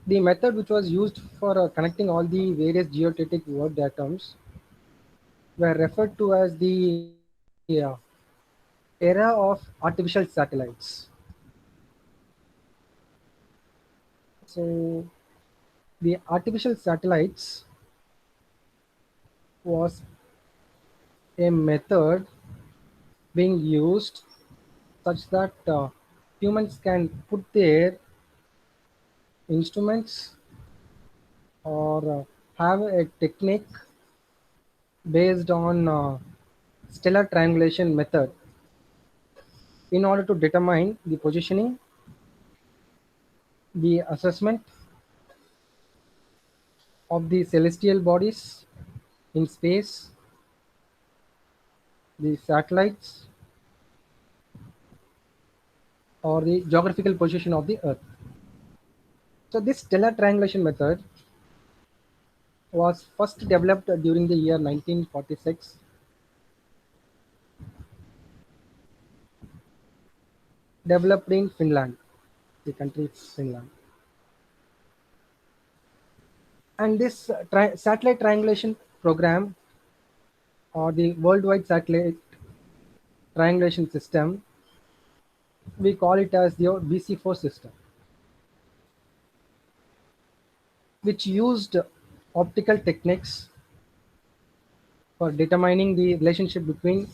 the method which was used for connecting all the various geodetic world datums were referred to as the era of artificial satellites. So the artificial satellites was a method being used such that humans can put their instruments or have a technique based on stellar triangulation method in order to determine the positioning, the assessment of the celestial bodies in space, the satellites, or the geographical position of the Earth. So this stellar triangulation method was first developed during the year 1946, developed in Finland, the country Finland. And this satellite triangulation program, or the worldwide satellite triangulation system, we call it as the Bc4 system, which used optical techniques for determining the relationship between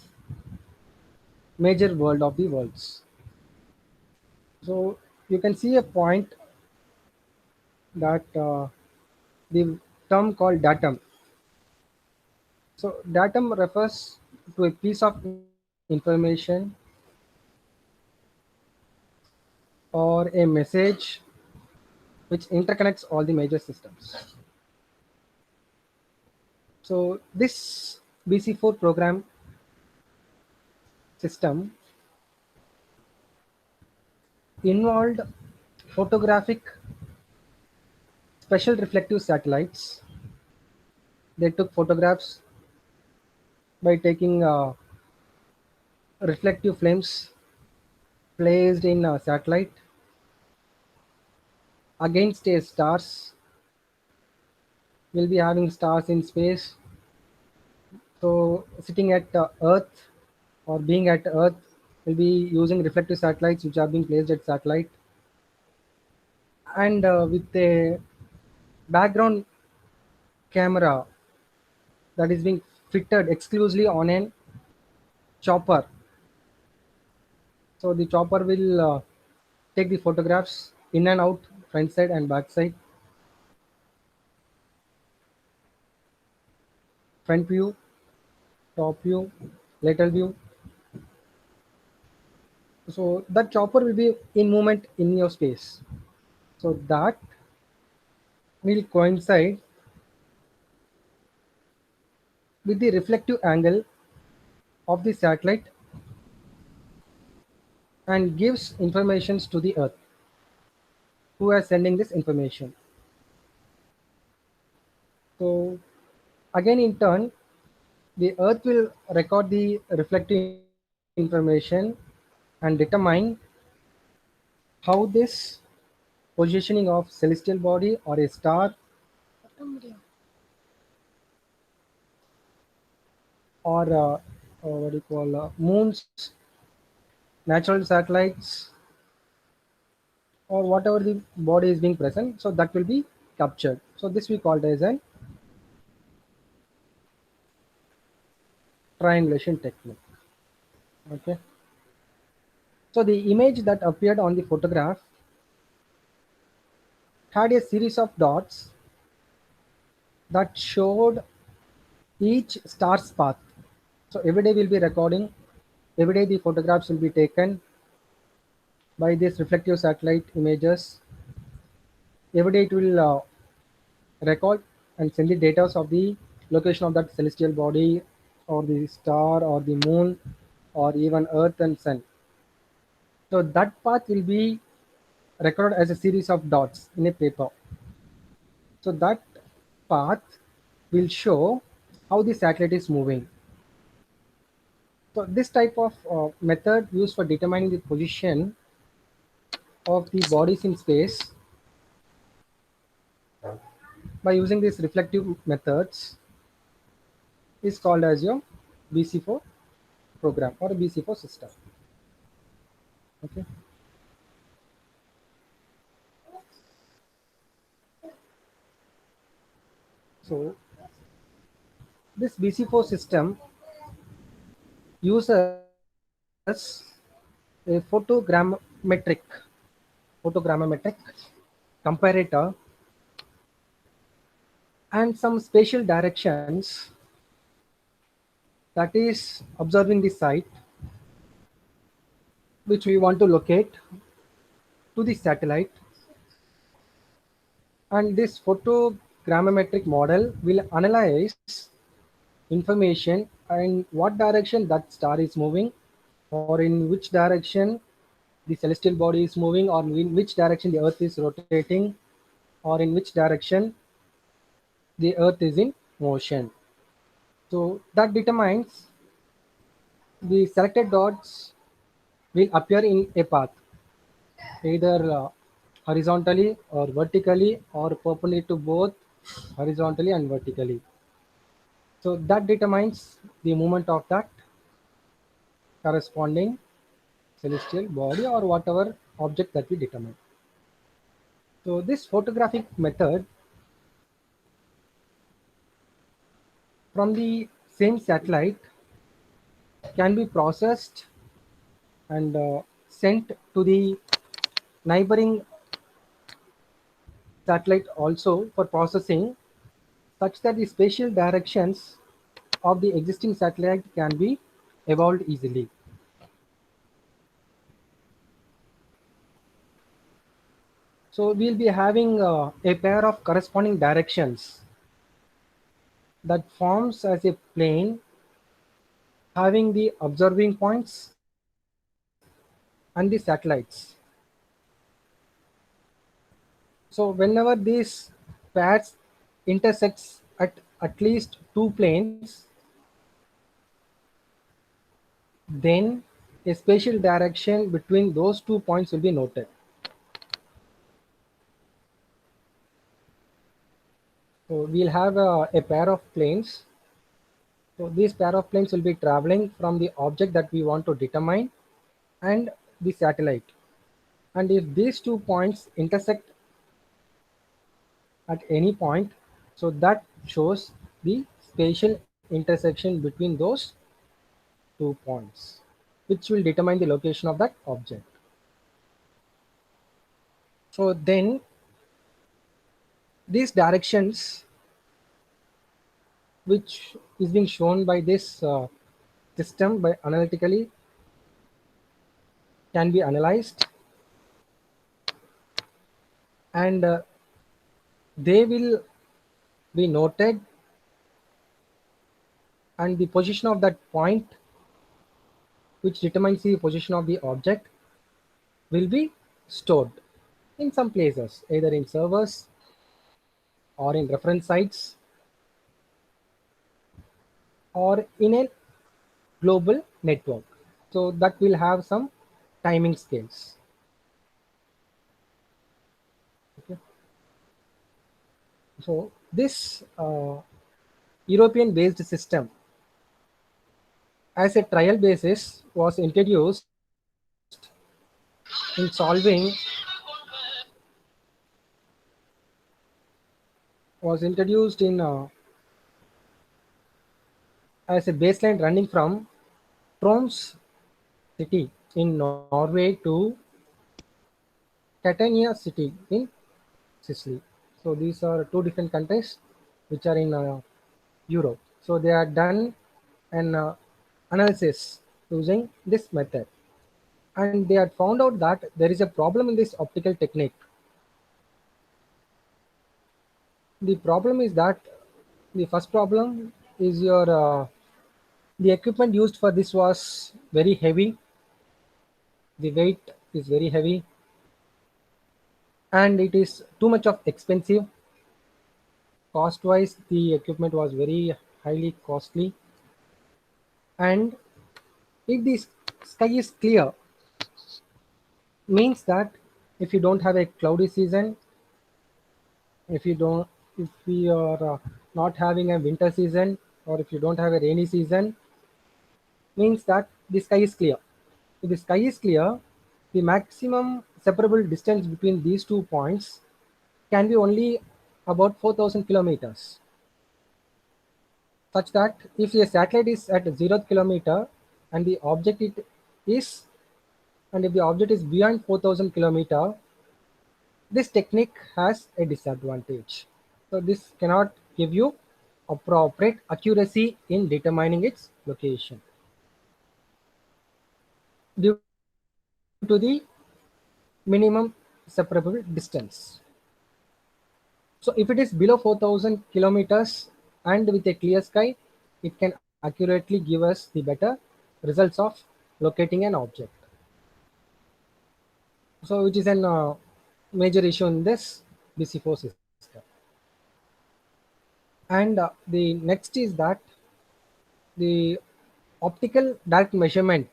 major world of the worlds. So you can see a point that the term called datum. So datum refers to a piece of information or a message which interconnects all the major systems. So this BC4 program system involved photographic special reflective satellites. They took photographs by taking reflective flames placed in a satellite against a stars. We'll be having stars in space. So sitting at Earth or being at Earth, we'll be using reflective satellites which are being placed at satellite, and with a background camera that is being fitted exclusively on a chopper. So the chopper will take the photographs in and out, front side and back side, front view, top view, lateral view. So that chopper will be in movement in your space. So that will coincide with the reflective angle of the satellite and gives informations to the Earth, who is sending this information. So again, in turn, the Earth will record the reflective information and determine how this positioning of celestial body or a star or what do you call moons, natural satellites, or whatever the body is being present, so that will be captured. So this we called as an triangulation technique. Okay. So the image that appeared on the photograph had a series of dots that showed each star's path. So every day we'll be recording, every day the photographs will be taken by these reflective satellite images. Every day it will record and send the data of the location of that celestial body or the star or the moon or even Earth and Sun. So that path will be recorded as a series of dots in a paper. So that path will show how the satellite is moving. So this type of method used for determining the position of the bodies in space by using these reflective methods is called as your Bc4 program or a Bc4 system. Okay. So this Bc4 system uses a photogrammetric comparator and some spatial directions, that is observing the site which we want to locate to the satellite, and this photogrammetric model will analyze information in what direction that star is moving, or in which direction the celestial body is moving, or in which direction the Earth is rotating, or in which direction the Earth is in motion. So that determines the selected dots will appear in a path, either horizontally or vertically or perpendicular to both horizontally and vertically. So that determines the movement of that corresponding celestial body or whatever object that we determine. So this photographic method from the same satellite can be processed and sent to the neighboring satellite also for processing, such that the spatial directions of the existing satellite can be evolved easily. So we'll be having a pair of corresponding directions that forms as a plane having the observing points and the satellites. So whenever these pairs intersects at least two planes, then a spatial direction between those 2 points will be noted. So we'll have a pair of planes. So these pair of planes will be traveling from the object that we want to determine and the satellite. And if these 2 points intersect at any point, so that shows the spatial intersection between those 2 points, which will determine the location of that object. So then these directions, which is being shown by this system by analytically, can be analyzed, and they will be noted, and the position of that point, which determines the position of the object, will be stored in some places, either in servers or in reference sites or in a global network. So that will have some timing scales. Okay. So this European based system as a trial basis was introduced in solving as a baseline running from Troms city in Norway to Catania city in Sicily. So these are two different countries which are in Europe. So they are done an analysis using this method, and they had found out that there is a problem in this optical technique. The problem is that the first problem is the equipment used for this was very heavy. The weight is very heavy, and it is too much of expensive. Cost wise, the equipment was very highly costly, and if the sky is clear, means that if you don't have a cloudy season, if we are not having a winter season, or if you don't have a rainy season, means that the sky is clear. If the sky is clear, the maximum separable distance between these 2 points can be only about 4,000 kilometers, such that if a satellite is at 0th kilometer and the object if the object is beyond 4,000 kilometer, this technique has a disadvantage. So this cannot give you appropriate accuracy in determining its location due to the minimum separable distance. So if it is below 4,000 kilometers and with a clear sky, it can accurately give us the better results of locating an object. So which is a major issue in this Bc4 system. And the next is that the optical direct measurement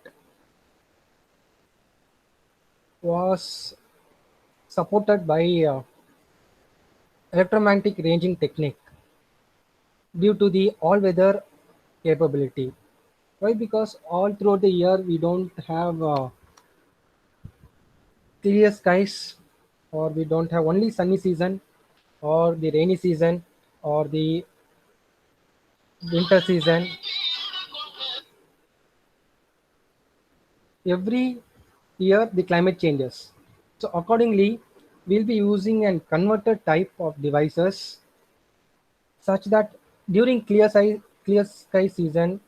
was supported by electromagnetic ranging technique due to the all-weather capability. Why? Because all throughout the year we don't have clear skies, or we don't have only sunny season or the rainy season or the winter season. Every year the climate changes. So accordingly, we'll be using a converter type of devices such that during clear sky season,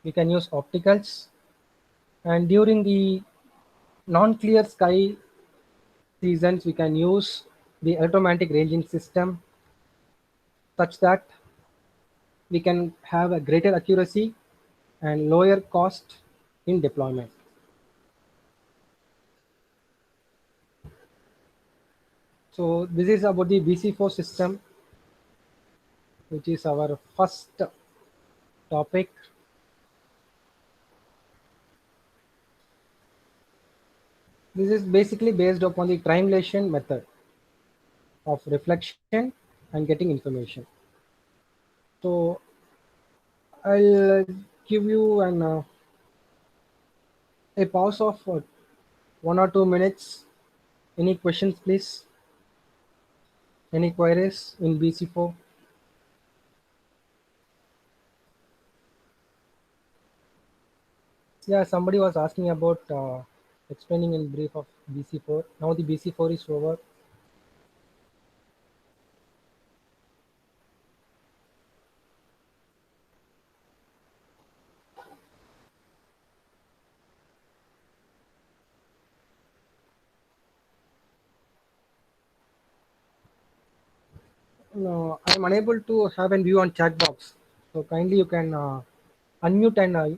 we can use opticals, and during the non-clear sky seasons, we can use the electromagnetic ranging system such that we can have a greater accuracy and lower cost in deployment. So this is about the Bc4 system, which is our first topic. This is basically based upon the triangulation method of reflection and getting information. So I'll give you a pause of 1 or 2 minutes. Any questions, please? Any queries in BC4? Yeah, somebody was asking about explaining in brief of BC4. Now the BC4 is over. No, I'm unable to have a view on chat box. So kindly you can unmute and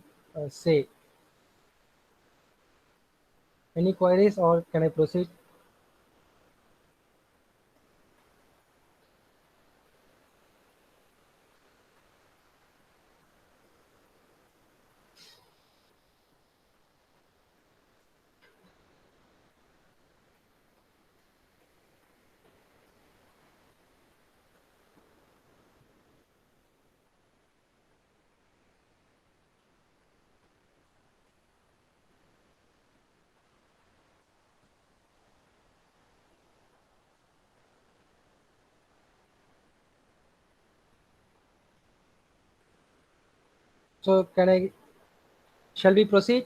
say any queries, or can I proceed? So shall we proceed?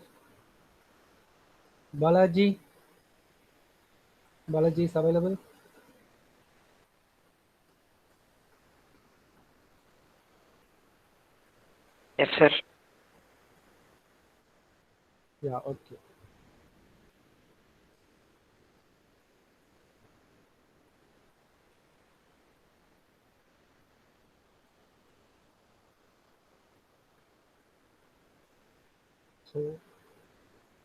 Balaji is available. Yes, sir. Yeah, okay. So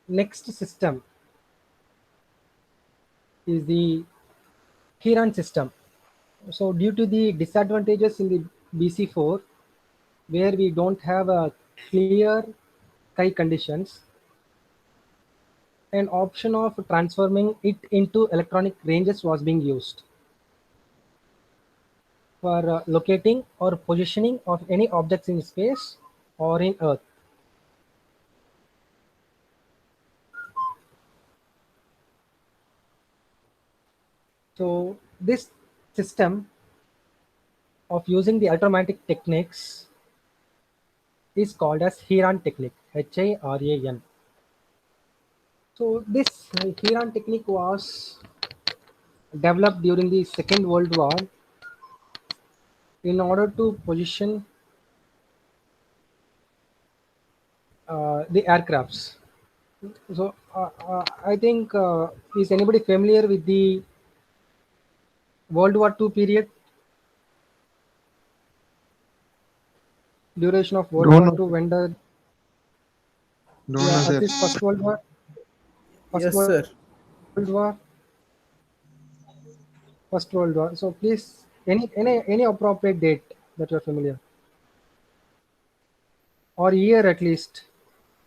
next system is the Heron system. So due to the disadvantages in the BC4, where we don't have a clear sky conditions, an option of transforming it into electronic ranges was being used for locating or positioning of any objects in space or in Earth. So this system of using the electromagnetic techniques is called as Heron Technique, H-I-R-A-N. So this Heron Technique was developed during the Second World War in order to position the aircrafts. So I think, is anybody familiar with the World War II period? Duration of World Don't War know. II, when the Don't know, at sir. least First World War, First Yes, World sir. War, First World War. So please, any appropriate date that you're familiar, or year at least.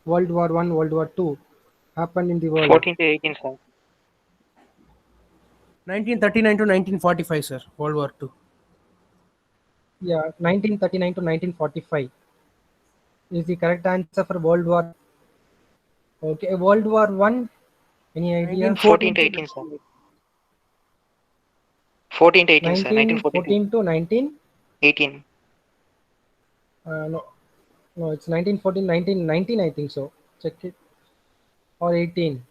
World War One, World War Two happened in the world. 14 to 18, sir. 1939 to 1945, sir. World War II. Yeah, 1939 to 1945 is the correct answer for World War. Okay, World War One. Any idea? 14 1914 to to 18, sir. 14 to 18, sir. 1914 1914 to 19. 18. No, no, it's 1914, 1919, I think so. Check it. Or 18.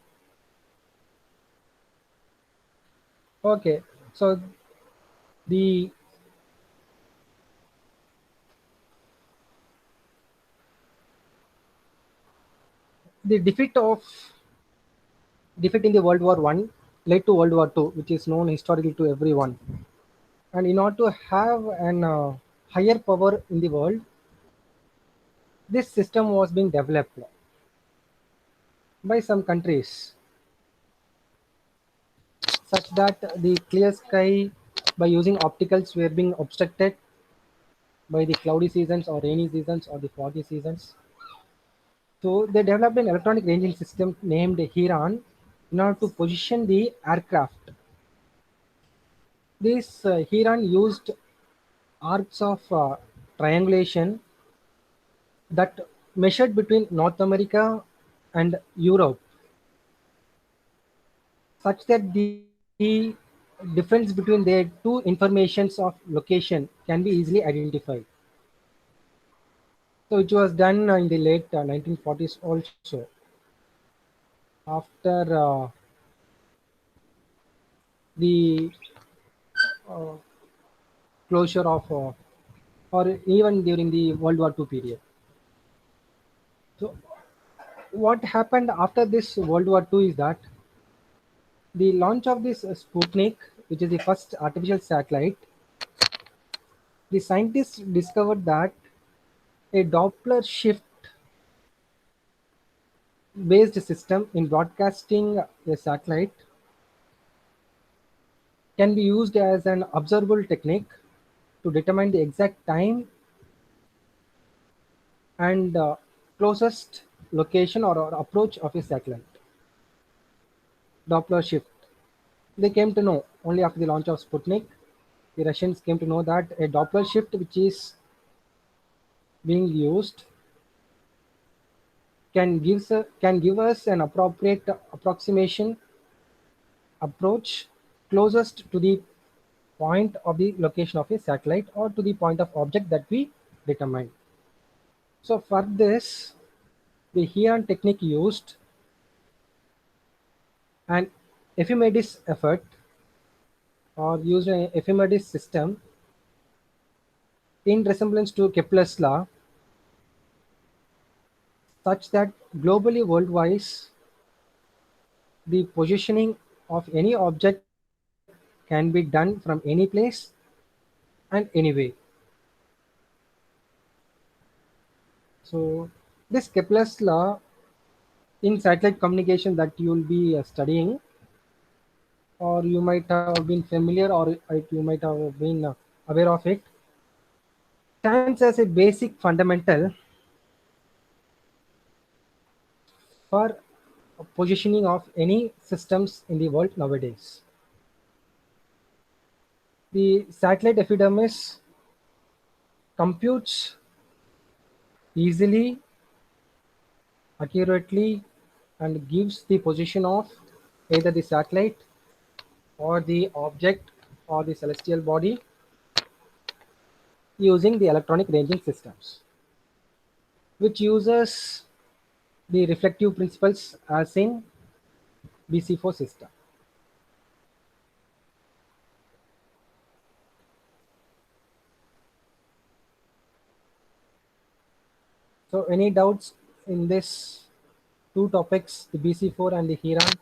Okay, so the the defeat in the World War One led to World War Two, which is known historically to everyone. And in order to have an higher power in the world, this system was being developed by some countries. such that the clear sky by using opticals were being obstructed by the cloudy seasons or rainy seasons or the foggy seasons. So they developed an electronic ranging system named Heron in order to position the aircraft. This Heron used arcs of triangulation that measured between North America and Europe, such that the difference between their two informations of location can be easily identified. So it was done in the late 1940s also. After the uh, closure of, or even during the World War II period. So what happened after this World War II is that the launch of this Sputnik, which is the first artificial satellite, the scientists discovered that a Doppler shift based system in broadcasting a satellite can be used as an observable technique to determine the exact time and closest location or approach of a satellite. Doppler shift. They came to know only after the launch of Sputnik. The Russians came to know that a Doppler shift which is being used can give us an appropriate approximation approach closest to the point of the location of a satellite or to the point of object that we determine. So for this, the Heron technique used an ephemeris effort or used an ephemeris system in resemblance to Kepler's law, such that globally worldwide the positioning of any object can be done from any place and anyway. So this Kepler's law in satellite communication that you will be studying, or you might have been familiar, or you might have been aware of it, stands as a basic fundamental for positioning of any systems in the world nowadays. The satellite ephemeris computes easily, accurately, and gives the position of either the satellite or the object or the celestial body using the electronic ranging systems, which uses the reflective principles as in Bc4 system. So any doubts in this two topics, the Bc4 and the Heron?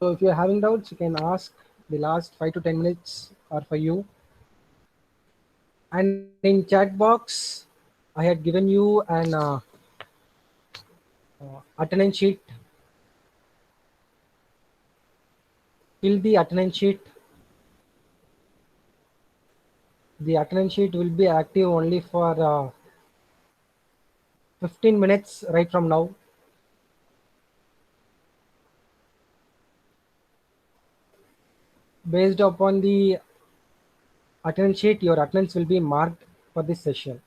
So if you're having doubts, you can ask. The last 5 to 10 minutes are for you. And in chat box, I had given you an attendance sheet. Fill the attendance sheet. The attendance sheet will be active only for 15 minutes right from now. Based upon the attendance sheet, your attendance will be marked for this session.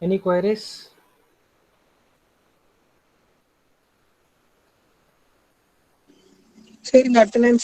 Any queries? Sir, in attendance